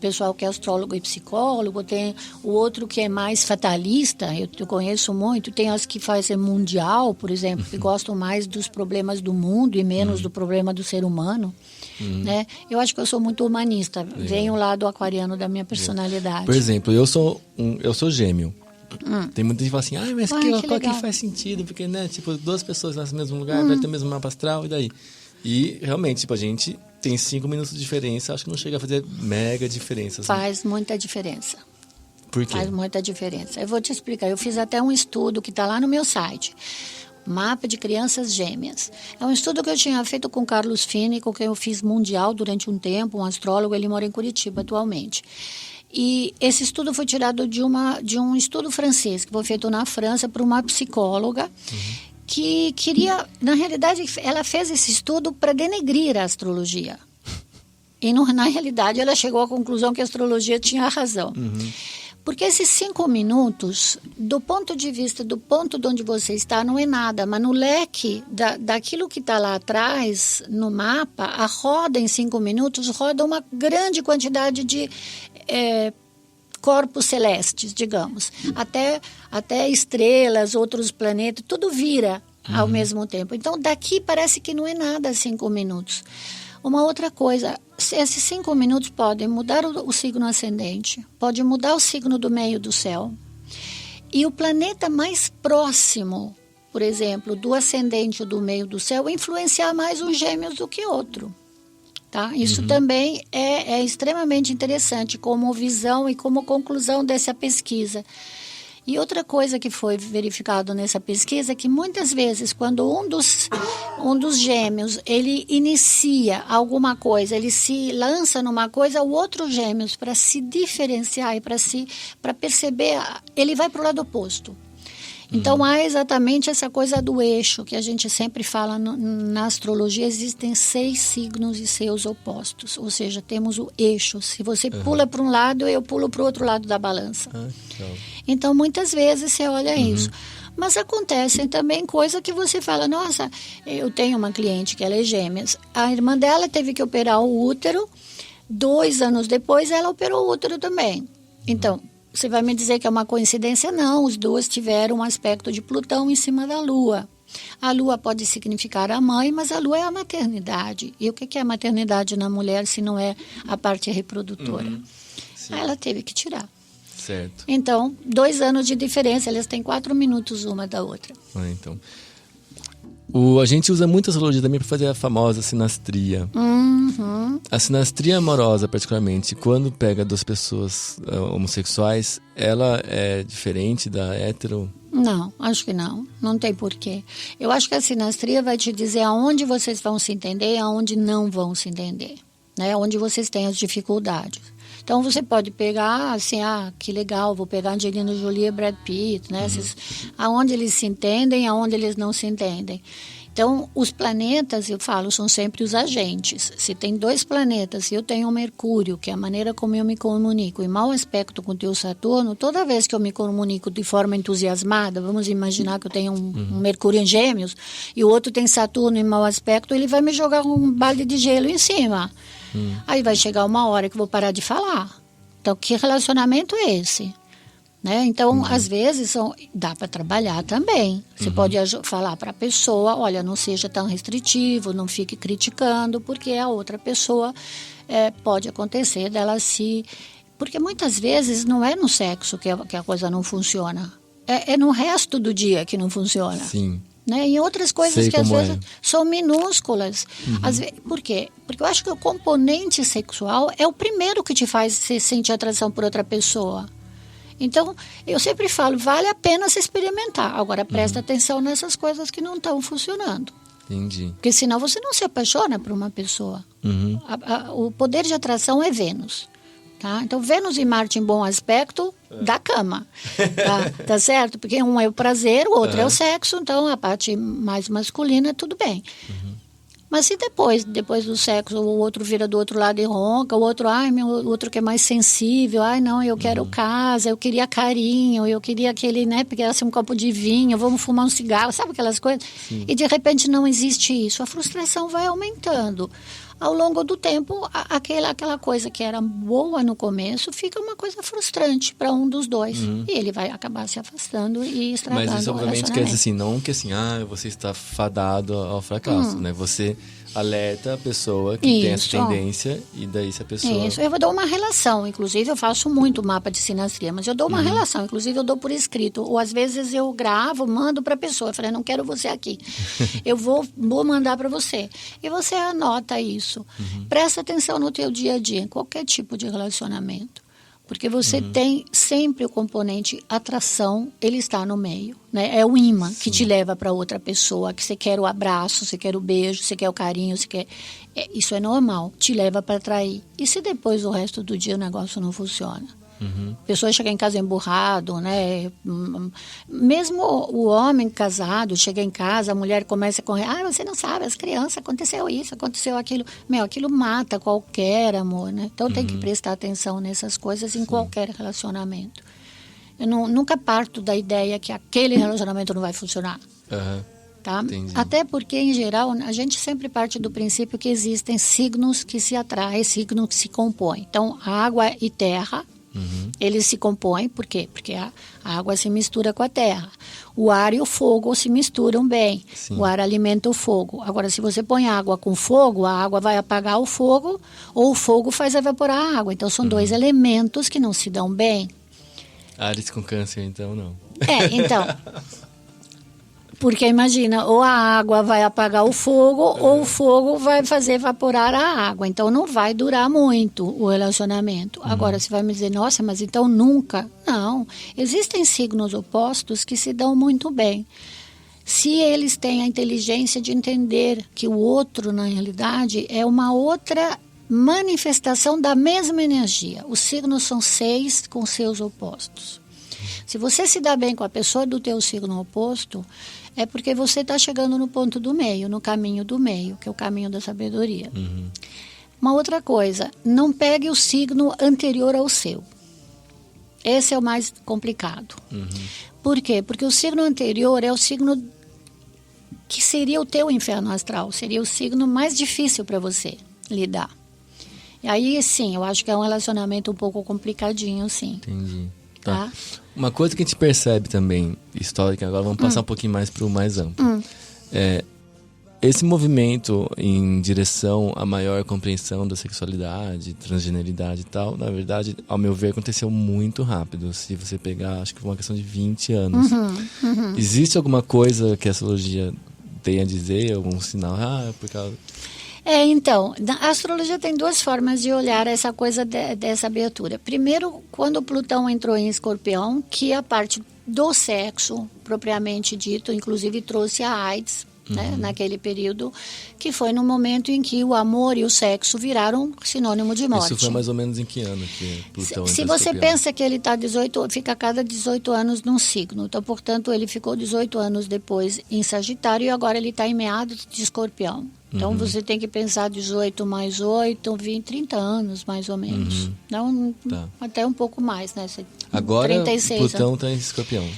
pessoal que é astrólogo e psicólogo, tem o outro que é mais fatalista, eu conheço muito, tem as que fazem mundial, por exemplo, que gostam mais dos problemas do mundo e menos do problema do ser humano. Né? Eu acho que eu sou muito humanista, vem o lado aquariano da minha personalidade. Por exemplo, eu sou gêmeo. Tem muita gente que fala assim, mas qual que faz sentido? Porque, né, tipo, 2 pessoas nascem no mesmo lugar, vai ter o mesmo mapa astral, e daí? E, realmente, tipo, a gente tem 5 minutos de diferença, acho que não chega a fazer mega diferença. Assim. Faz muita diferença. Por quê? Faz muita diferença. Eu vou te explicar, eu fiz até um estudo que está lá no meu site, Mapa de Crianças Gêmeas. É um estudo que eu tinha feito com Carlos Fini, com quem eu fiz mundial durante um tempo, um astrólogo, ele mora em Curitiba atualmente. E esse estudo foi tirado de um estudo francês, que foi feito na França por uma psicóloga, que queria, na realidade, ela fez esse estudo para denegrir a astrologia. E na realidade ela chegou à conclusão que a astrologia tinha razão. Porque esses 5 minutos, do ponto de vista do ponto de onde você está, não é nada, mas no leque daquilo que está lá atrás, no mapa, a roda em 5 minutos roda uma grande quantidade de corpos celestes, digamos. Até estrelas, outros planetas, tudo vira ao mesmo tempo. Então, daqui parece que não é nada 5 minutos. Uma outra coisa, esses 5 minutos podem mudar o signo ascendente, pode mudar o signo do meio do céu. E o planeta mais próximo, por exemplo, do ascendente ou do meio do céu, influenciar mais os Gêmeos do que outro. Tá? Isso também é extremamente interessante como visão e como conclusão dessa pesquisa. E outra coisa que foi verificado nessa pesquisa é que muitas vezes quando um dos gêmeos ele inicia alguma coisa, ele se lança numa coisa, o outro gêmeos, para se diferenciar e para perceber, ele vai para o lado oposto. Então, há exatamente essa coisa do eixo, que a gente sempre fala na astrologia, existem 6 signos e seus opostos. Ou seja, temos o eixo. Se você pula para um lado, eu pulo para o outro lado da balança. Então, muitas vezes você olha isso. Mas acontecem também coisas que você fala, nossa, eu tenho uma cliente que ela é gêmeas. A irmã dela teve que operar o útero, 2 anos depois ela operou o útero também. Então, você vai me dizer que é uma coincidência? Não, os dois tiveram um aspecto de Plutão em cima da Lua. A Lua pode significar a mãe, mas a Lua é a maternidade. E o que é a maternidade na mulher se não é a parte reprodutora? Ela teve que tirar. Certo. Então, 2 anos de diferença, elas têm 4 minutos uma da outra. Então, a gente usa muito a astrologia também para fazer a famosa sinastria. A sinastria amorosa, particularmente, quando pega 2 pessoas homossexuais, ela é diferente da hétero? Não, acho que não. Não tem porquê. Eu acho que a sinastria vai te dizer aonde vocês vão se entender e aonde não vão se entender. Né? Onde vocês têm as dificuldades. Então, você pode pegar, assim, que legal, vou pegar Angelina Jolie e Brad Pitt, né? Aonde eles se entendem, aonde eles não se entendem. Então, os planetas, eu falo, são sempre os agentes. Se tem 2 planetas, se eu tenho o Mercúrio, que é a maneira como eu me comunico, em mau aspecto com o teu Saturno, toda vez que eu me comunico de forma entusiasmada, vamos imaginar que eu tenho um Mercúrio em Gêmeos, e o outro tem Saturno em mau aspecto, ele vai me jogar um balde de gelo em cima. Aí vai chegar uma hora que eu vou parar de falar. Então, que relacionamento é esse? Né? Então, às vezes, dá para trabalhar também. Você pode falar para a pessoa, olha, não seja tão restritivo, não fique criticando, porque a outra pessoa pode acontecer dela se... Porque muitas vezes não é no sexo que a coisa não funciona. É no resto do dia que não funciona. Sim. Né? E outras coisas que às vezes são minúsculas. Por quê? Porque eu acho que o componente sexual é o primeiro que te faz sentir atração por outra pessoa. Então, eu sempre falo, vale a pena se experimentar. Agora, presta atenção nessas coisas que não estão funcionando. Entendi. Porque senão você não se apaixona por uma pessoa. O poder de atração é Vênus. Tá? Então, Vênus e Marte em bom aspecto, da cama. Tá certo? Porque um é o prazer, o outro é o sexo, então a parte mais masculina, tudo bem. Mas se depois do sexo, o outro vira do outro lado e ronca, o outro, o outro que é mais sensível, não, eu quero casa, eu queria carinho, eu queria aquele, né, pegasse um copo de vinho, vamos fumar um cigarro, sabe aquelas coisas? E de repente não existe isso, a frustração vai aumentando. Ao longo do tempo, aquela coisa que era boa no começo fica uma coisa frustrante para um dos dois. E ele vai acabar se afastando e estragando. Mas isso obviamente quer dizer assim, não que assim, você está fadado ao fracasso, né? Você alerta a pessoa que tem essa tendência e daí se a pessoa... Isso, eu vou dar uma relação, inclusive eu faço muito mapa de sinastria, mas eu dou uma relação, inclusive eu dou por escrito, ou às vezes eu gravo, mando para a pessoa, eu falei, não quero você aqui, eu vou mandar para você, e você anota isso, presta atenção no teu dia a dia, em qualquer tipo de relacionamento. Porque você tem sempre o componente atração, ele está no meio, né? É o imã que te leva para outra pessoa, que você quer o abraço, você quer o beijo, você quer o carinho, você quer... isso é normal, te leva para atrair. E se depois o resto do dia o negócio não funciona? A pessoa chega em casa emburrado, né? Mesmo o homem casado chega em casa, a mulher começa a correr, você não sabe, as crianças, aconteceu isso, aconteceu aquilo. Aquilo mata qualquer amor, né? Então tem que prestar atenção nessas coisas em qualquer relacionamento. Eu nunca parto da ideia que aquele relacionamento não vai funcionar. Tá? Até porque, em geral, a gente sempre parte do princípio que existem signos que se atraem, signos que se compõem. Então, água e terra, Eles se compõem, por quê? Porque a água se mistura com a terra. O ar e o fogo se misturam bem. Sim. O ar alimenta o fogo. Agora, se você põe água com fogo, a água vai apagar o fogo, ou o fogo faz evaporar a água. Então, são dois elementos que não se dão bem. Áries com câncer, então, não. Então... Porque imagina, ou a água vai apagar o fogo, ou o fogo vai fazer evaporar a água. Então, não vai durar muito o relacionamento. Agora, você vai me dizer, nossa, mas então nunca? Não. Existem signos opostos que se dão muito bem. Se eles têm a inteligência de entender que o outro, na realidade, é uma outra manifestação da mesma energia. Os signos são 6 com seus opostos. Se você se dá bem com a pessoa do teu signo oposto, é porque você está chegando no ponto do meio, no caminho do meio, que é o caminho da sabedoria. Uma outra coisa, não pegue o signo anterior ao seu. Esse é o mais complicado. Por quê? Porque o signo anterior é o signo que seria o teu inferno astral, seria o signo mais difícil para você lidar. E aí, sim, eu acho que é um relacionamento um pouco complicadinho, sim. Entendi. Tá. Uma coisa que a gente percebe também, histórica, agora vamos passar um pouquinho mais para o mais amplo. Esse movimento em direção à maior compreensão da sexualidade, transgeneridade e tal, na verdade, ao meu ver, aconteceu muito rápido. Se você pegar, acho que foi uma questão de 20 anos. Existe alguma coisa que a astrologia tem a dizer, algum sinal? Por causa... Então, a astrologia tem 2 formas de olhar essa coisa dessa abertura. Primeiro, quando Plutão entrou em Escorpião, que a parte do sexo, propriamente dito, inclusive trouxe a AIDS, né, naquele período, que foi no momento em que o amor e o sexo viraram sinônimo de morte. Isso foi mais ou menos em que ano que Plutão entrou em Se você Escorpião? pensa que ele fica a cada 18 anos num signo, então, portanto, ele ficou 18 anos depois em Sagitário e agora ele está em meados de Escorpião. Então, você tem que pensar 18 mais 8, 20, 30 anos, mais ou menos. Não, até um pouco mais, né? Agora, 36 Plutão está em Escorpião.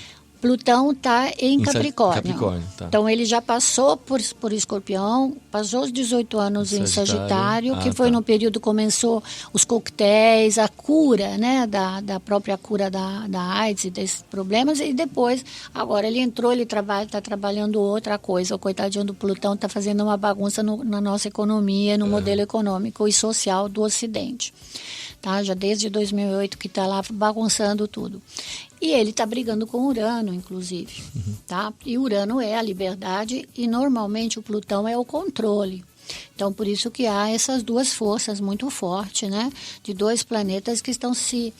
Plutão está em Capricórnio. Capricórnio, tá. Então, ele já passou por Escorpião, passou os 18 anos em Sagitário, que foi no período que começou os coquetéis, a cura, né, da própria cura da AIDS e desses problemas, e depois, agora ele entrou, ele está trabalhando outra coisa. O coitadinho do Plutão está fazendo uma bagunça na nossa economia, no modelo econômico e social do Ocidente. Tá? Já desde 2008 que está lá bagunçando tudo. E ele está brigando com Urano, inclusive. Tá? E Urano é a liberdade e normalmente o Plutão é o controle. Então, por isso que há essas 2 forças muito fortes, né? De 2 planetas que estão se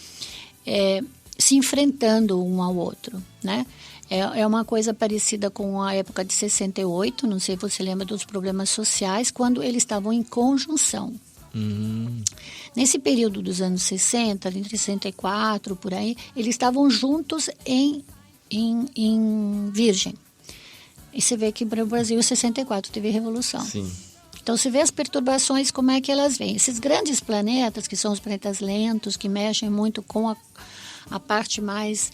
enfrentando um ao outro, né? É uma coisa parecida com a época de 68, não sei se você lembra dos problemas sociais, quando eles estavam em conjunção. Nesse período dos anos 60, entre 64, por aí, eles estavam juntos em Virgem. E você vê que para o Brasil, em 64, teve revolução. Sim. Então, você vê as perturbações, como é que elas vêm. Esses grandes planetas, que são os planetas lentos, que mexem muito com a parte mais...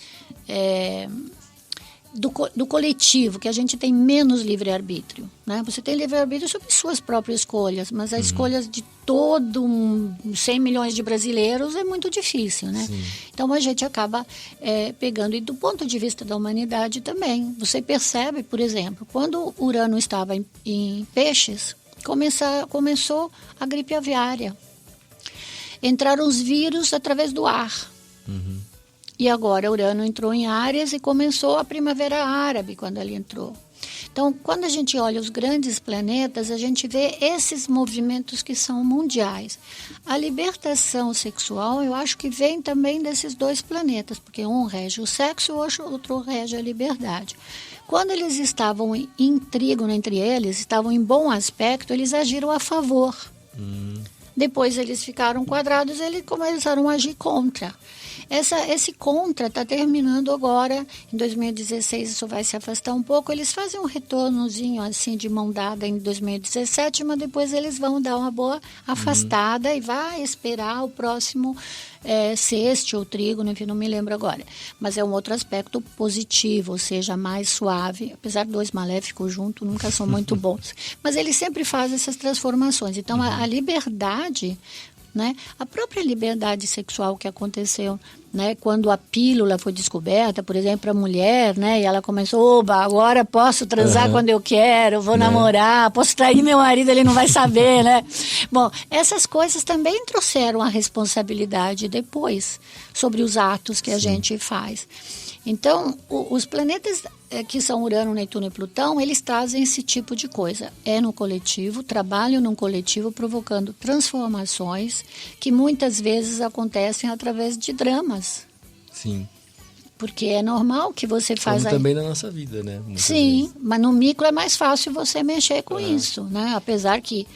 Do coletivo, que a gente tem menos livre-arbítrio, né? Você tem livre-arbítrio sobre suas próprias escolhas, mas as escolhas de 100 milhões de brasileiros é muito difícil, né? Sim. Então, a gente acaba pegando, e do ponto de vista da humanidade também, você percebe, por exemplo, quando Urano estava em Peixes, começou a gripe aviária. Entraram os vírus através do ar. E agora Urano entrou em Áries e começou a Primavera Árabe quando ele entrou. Então, quando a gente olha os grandes planetas, a gente vê esses movimentos que são mundiais. A libertação sexual, eu acho que vem também desses 2 planetas, porque um rege o sexo e o outro rege a liberdade. Quando eles estavam em trígono entre eles, estavam em bom aspecto, eles agiram a favor. Depois eles ficaram quadrados, eles começaram a agir contra. Esse contra está terminando agora, em 2016 isso vai se afastar um pouco, eles fazem um retornozinho assim de mão dada em 2017, mas depois eles vão dar uma boa afastada e vai esperar o próximo sexto ou trígono, enfim, não me lembro agora. Mas é um outro aspecto positivo, ou seja, mais suave, apesar de 2 maléficos juntos, nunca são muito bons. Mas eles sempre fazem essas transformações. Então, a liberdade né? A própria liberdade sexual que aconteceu, né? Quando a pílula foi descoberta, por exemplo, para a mulher, né? E ela começou, oba, agora posso transar quando eu quero, vou namorar, posso trair meu marido, ele não vai saber, né? Bom, essas coisas também trouxeram a responsabilidade depois sobre os atos que a gente faz. Então, os planetas que são Urano, Netuno e Plutão, eles trazem esse tipo de coisa. É no coletivo, trabalham num coletivo, provocando transformações que muitas vezes acontecem através de dramas. Sim. Porque é normal que você faz... Como também na nossa vida, né? Muitas Sim, vezes. mas no micro é mais fácil você mexer com isso, né? Apesar que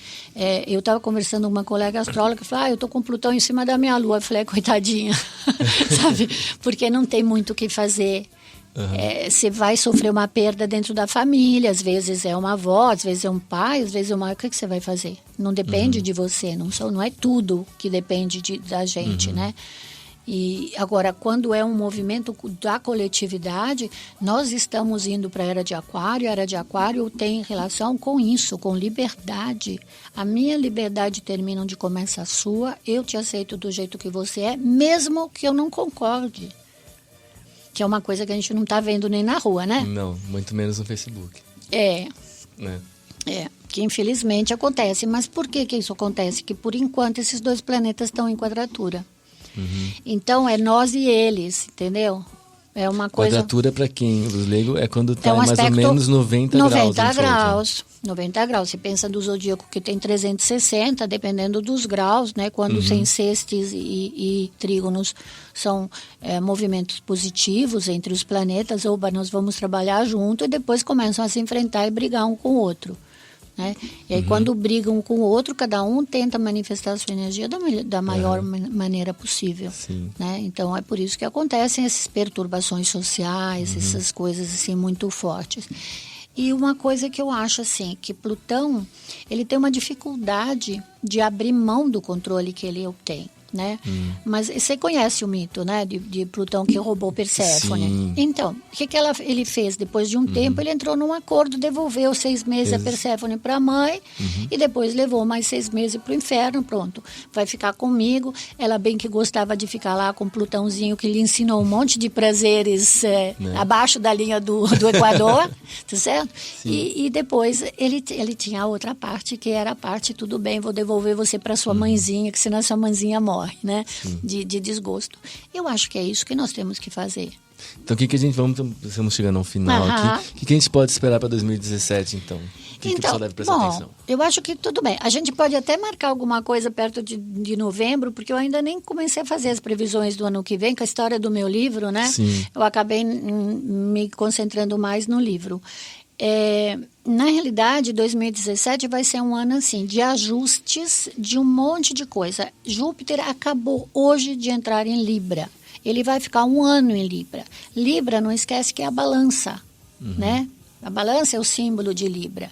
eu estava conversando com uma colega astróloga que falou, eu estou com Plutão em cima da minha Lua. Eu falei, coitadinha, sabe? Porque não tem muito o que fazer. Você vai sofrer uma perda dentro da família, às vezes é uma avó, às vezes é um pai, às vezes é uma... O que você vai fazer? Não depende de você, não é tudo que depende da gente, né? E agora, quando é um movimento da coletividade, nós estamos indo para a Era de Aquário tem relação com isso, com liberdade. A minha liberdade termina onde começa a sua, eu te aceito do jeito que você é, mesmo que eu não concorde. Que é uma coisa que a gente não está vendo nem na rua, né? Não, muito menos no Facebook. Né? Que infelizmente acontece. Mas por que isso acontece? Que por enquanto esses dois planetas estão em quadratura. Então é nós e eles, entendeu? É uma coisa... Quadratura, para quem os leigos, é quando está um mais ou menos 90 graus. 90 graus. Você pensa do zodíaco que tem 360, dependendo dos graus, né? Quando sem sextis e trígonos são movimentos positivos entre os planetas, nós vamos trabalhar junto e depois começam a se enfrentar e brigar um com o outro. Né? E aí, quando brigam um com o outro, cada um tenta manifestar a sua energia da maior maneira possível. Né? Então, é por isso que acontecem essas perturbações sociais, essas coisas assim muito fortes. E uma coisa que eu acho assim, que Plutão, ele tem uma dificuldade de abrir mão do controle que ele obtém. Né? Mas você conhece o mito, né, de Plutão que roubou Perséfone. Sim. Então, o que ele fez? Depois de um tempo, ele entrou num acordo, devolveu 6 meses a Perséfone para a mãe e depois levou mais 6 meses para o inferno. Pronto, vai ficar comigo. Ela bem que gostava de ficar lá com Plutãozinho, que lhe ensinou um monte de prazeres abaixo da linha do Equador, tá certo? E depois ele tinha a outra parte, que era a parte, tudo bem, vou devolver você para sua mãezinha, que senão sua mãezinha morre. Né? De desgosto. Eu acho que é isso que nós temos que fazer. Então, o que a gente... Estamos chegando ao final aqui. O que a gente pode esperar para 2017, então? O que o pessoal deve prestar atenção? Eu acho que tudo bem. A gente pode até marcar alguma coisa perto de novembro, porque eu ainda nem comecei a fazer as previsões do ano que vem, com a história do meu livro, né? Sim. Eu acabei me concentrando mais no livro. Na realidade, 2017 vai ser um ano assim, de ajustes de um monte de coisa. Júpiter acabou hoje de entrar em Libra. Ele vai ficar 1 ano em Libra. Libra, não esquece que é a balança, né? A balança é o símbolo de Libra.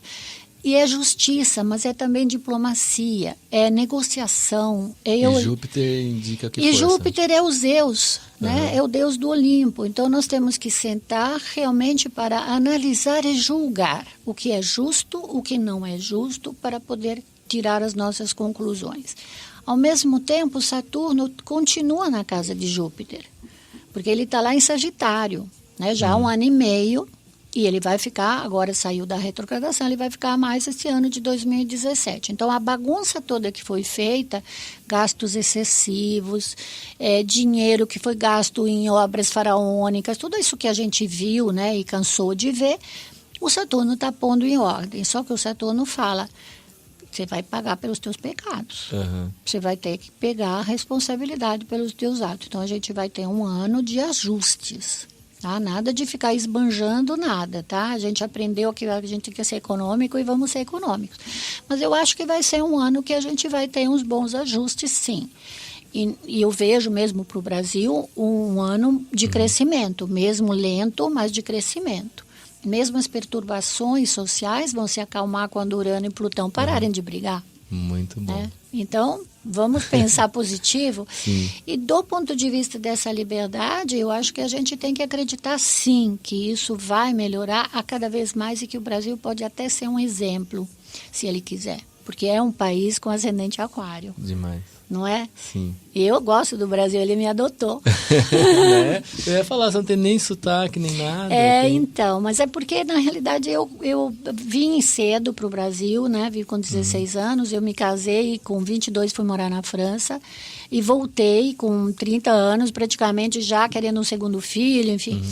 E é justiça, mas é também diplomacia, é negociação. E Júpiter indica que força? E Júpiter é o Zeus, né? É o deus do Olimpo. Então, nós temos que sentar realmente para analisar e julgar o que é justo, o que não é justo, para poder tirar as nossas conclusões. Ao mesmo tempo, Saturno continua na casa de Júpiter, porque ele está lá em Sagitário, né? Já há 1 ano e meio. E ele vai ficar, agora saiu da retrogradação, ele vai ficar mais esse ano de 2017. Então, a bagunça toda que foi feita, gastos excessivos, dinheiro que foi gasto em obras faraônicas, tudo isso que a gente viu, né, e cansou de ver, o Saturno está pondo em ordem. Só que o Saturno fala, você vai pagar pelos teus pecados. Você vai ter que pegar a responsabilidade pelos teus atos. Então, a gente vai ter 1 ano de ajustes. Tá? Nada de ficar esbanjando nada, tá? A gente aprendeu que a gente tem que ser econômico e vamos ser econômicos. Mas eu acho que vai ser um ano que a gente vai ter uns bons ajustes, sim. E eu vejo mesmo para o Brasil um ano de crescimento, mesmo lento, mas de crescimento. Mesmo as perturbações sociais vão se acalmar quando Urano e Plutão pararem de brigar. Muito bom. Né? Então, vamos pensar positivo. Sim. E do ponto de vista dessa liberdade, eu acho que a gente tem que acreditar, sim, que isso vai melhorar a cada vez mais e que o Brasil pode até ser um exemplo, se ele quiser. porque é um país com ascendente aquário, Demais. não é? Sim. E eu gosto do Brasil, ele me adotou. Né? Eu ia falar, você não tem nem sotaque, nem nada. Então, mas é porque, na realidade, eu vim cedo para o Brasil, né? Vim com 16 anos, eu me casei e com 22 fui morar na França e voltei com 30 anos, praticamente já querendo um segundo filho, enfim.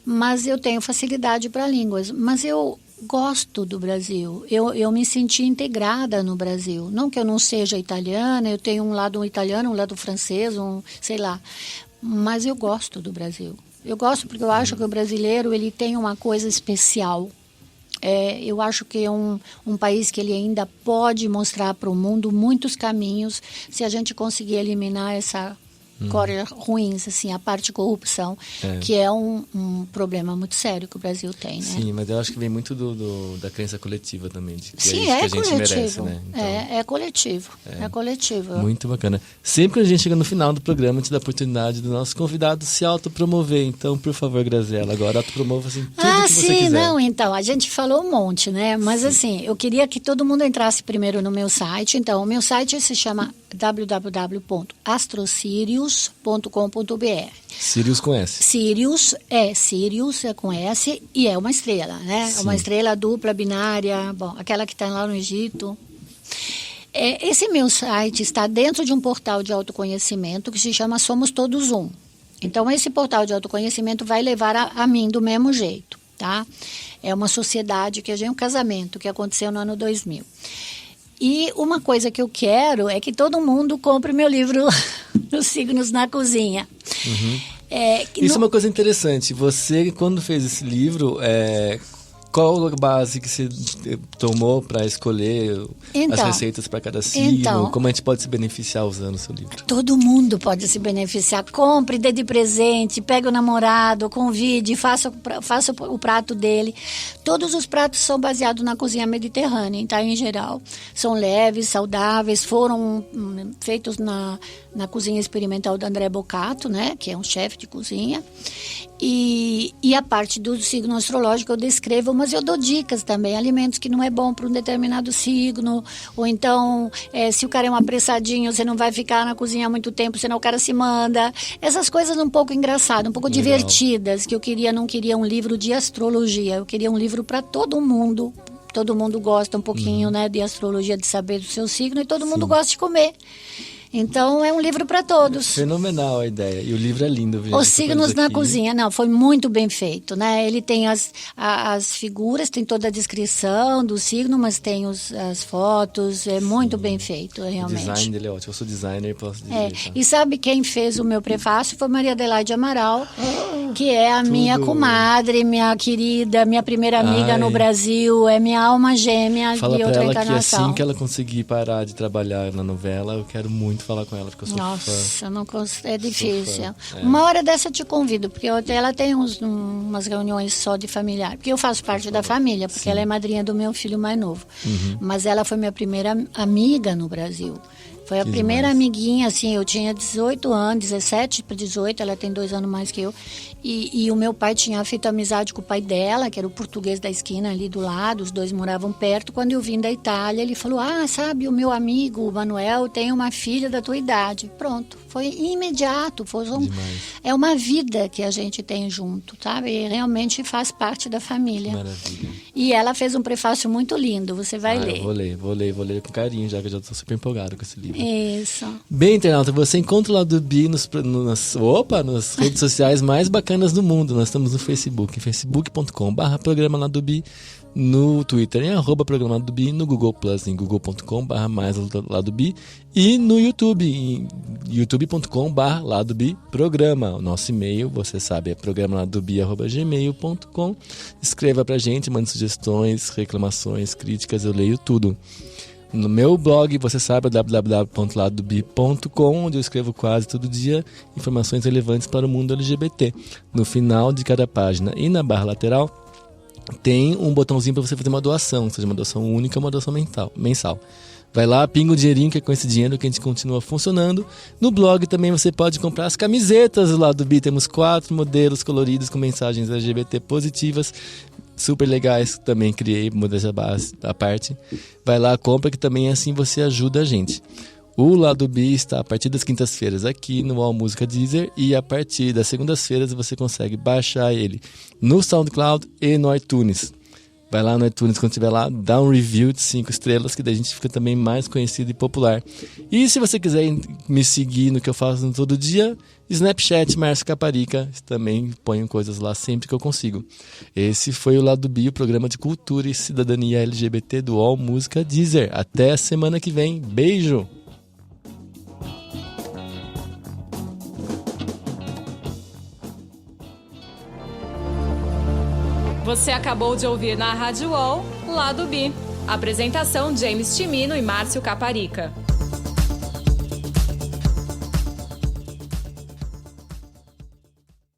Mas eu tenho facilidade para línguas, mas eu gosto do Brasil, eu me senti integrada no Brasil, não que eu não seja italiana, eu tenho um lado italiano, um lado francês, sei lá, mas eu gosto do Brasil. Eu gosto porque eu acho que o brasileiro ele tem uma coisa especial. Eu acho que é um país que ele ainda pode mostrar para o mundo muitos caminhos se a gente conseguir eliminar essa coisas ruins, assim, a parte de corrupção, que é um problema muito sério que o Brasil tem, né? Sim, mas eu acho que vem muito da crença coletiva também, de que Sim, é isso que a gente coletivo. merece, né? Então, É coletivo, é coletivo. Muito bacana. Sempre que a gente chega no final do programa, a gente dá a oportunidade do nosso convidado se autopromover. Então, por favor, Graziella, agora autopromova assim, tudo que você quiser. Não, então, a gente falou um monte, né? Mas assim, eu queria que todo mundo entrasse primeiro no meu site. Então, o meu site se chama www.astrosirius.com.br. Sirius com S. Sirius é com S e é uma estrela, né? É uma estrela dupla, binária, bom, aquela que está lá no Egito. Esse meu site está dentro de um portal de autoconhecimento que se chama Somos Todos Um. Então, esse portal de autoconhecimento vai levar a mim do mesmo jeito, tá? É uma sociedade que um casamento que aconteceu no ano 2000. E uma coisa que eu quero é que todo mundo compre meu livro Os Signos na Cozinha. Isso é uma coisa interessante. Você, quando fez esse livro, qual a base que você tomou para escolher as receitas para cada signo? Como a gente pode se beneficiar usando o seu livro? Todo mundo pode se beneficiar. Compre, dê de presente, pegue o namorado, convide, faça o prato dele. Todos os pratos são baseados na cozinha mediterrânea, tá? Em geral. São leves, saudáveis, foram feitos na cozinha experimental do André Boccato, né? Que é um chefe de cozinha. E a parte do signo astrológico eu descrevo, mas eu dou dicas também, alimentos que não é bom para um determinado signo, ou então, se o cara é um apressadinho, você não vai ficar na cozinha há muito tempo, senão o cara se manda. Essas coisas um pouco engraçadas, um pouco divertidas, que eu não queria um livro de astrologia, eu queria um livro para todo mundo. Todo mundo gosta um pouquinho, né, de astrologia, de saber do seu signo, e todo mundo gosta de comer. Então, é um livro para todos. Fenomenal a ideia. E o livro é lindo. Os Signos na Cozinha. Não, foi muito bem feito, né? Ele tem as figuras, tem toda a descrição do signo, mas tem as fotos. É muito bem feito, realmente. O design dele é ótimo. Eu sou designer e posso dizer. Então. E sabe quem fez o meu prefácio? Foi Maria Adelaide Amaral, que é a minha comadre, minha querida, minha primeira amiga no Brasil, é minha alma gêmea de outra encarnação. Fala pra ela que assim que ela conseguir parar de trabalhar na novela, eu quero muito falar com ela, porque eu sou fã. Nossa, não é difícil. Uma hora dessa eu te convido, porque ela tem umas reuniões só de familiar, porque eu faço parte da família, porque ela é madrinha do meu filho mais novo. Mas ela foi minha primeira amiga no Brasil. Foi a primeira amiguinha, assim, eu tinha 18 anos, 17 para 18, ela tem 2 anos mais que eu. E o meu pai tinha feito amizade com o pai dela, que era o português da esquina ali do lado, os dois moravam perto. Quando eu vim da Itália, ele falou, sabe, o meu amigo, o Manuel, tem uma filha da tua idade. Pronto, foi imediato, é uma vida que a gente tem junto, sabe? E realmente faz parte da família. Maravilha. E ela fez um prefácio muito lindo, você vai ler. Eu vou ler com carinho, já que eu já estou super empolgado com esse livro. Isso. Bem, internauta, você encontra o Lado B nas redes sociais mais bacanas do mundo. Nós estamos no Facebook, facebook.com/programa Lado B, no Twitter em @programa Lado B, no Google Plus em google.com/mais Lado B e no YouTube em youtube.com/Lado B Programa. O nosso e-mail, você sabe, é programaladobia@gmail.com. Escreva pra gente, mande sugestões, reclamações, críticas, eu leio tudo. No meu blog, você sabe, é www.ladob.com, onde eu escrevo quase todo dia informações relevantes para o mundo LGBT. No final de cada página e na barra lateral tem um botãozinho para você fazer uma doação, seja uma doação única ou uma doação mensal. Vai lá, pinga o dinheirinho, que é com esse dinheiro que a gente continua funcionando. No blog também você pode comprar as camisetas do Lado B. Temos 4 modelos coloridos com mensagens LGBT positivas. super legais, também criei, modéstia à parte. Vai lá, compra, que também assim você ajuda a gente. O Lado B está a partir das quintas-feiras aqui no All Música Deezer, e a partir das segundas-feiras você consegue baixar ele no SoundCloud e no iTunes. Vai lá no iTunes, quando estiver lá, dá um review de 5 estrelas, que daí a gente fica também mais conhecido e popular. E se você quiser me seguir no que eu faço todo dia, Snapchat, Márcio Caparica, também ponho coisas lá sempre que eu consigo. Esse foi o Lado B, o programa de cultura e cidadania LGBT do All Música Deezer. Até a semana que vem. Beijo! Você acabou de ouvir na Rádio UOL, Lado B. Apresentação James Timino e Márcio Caparica.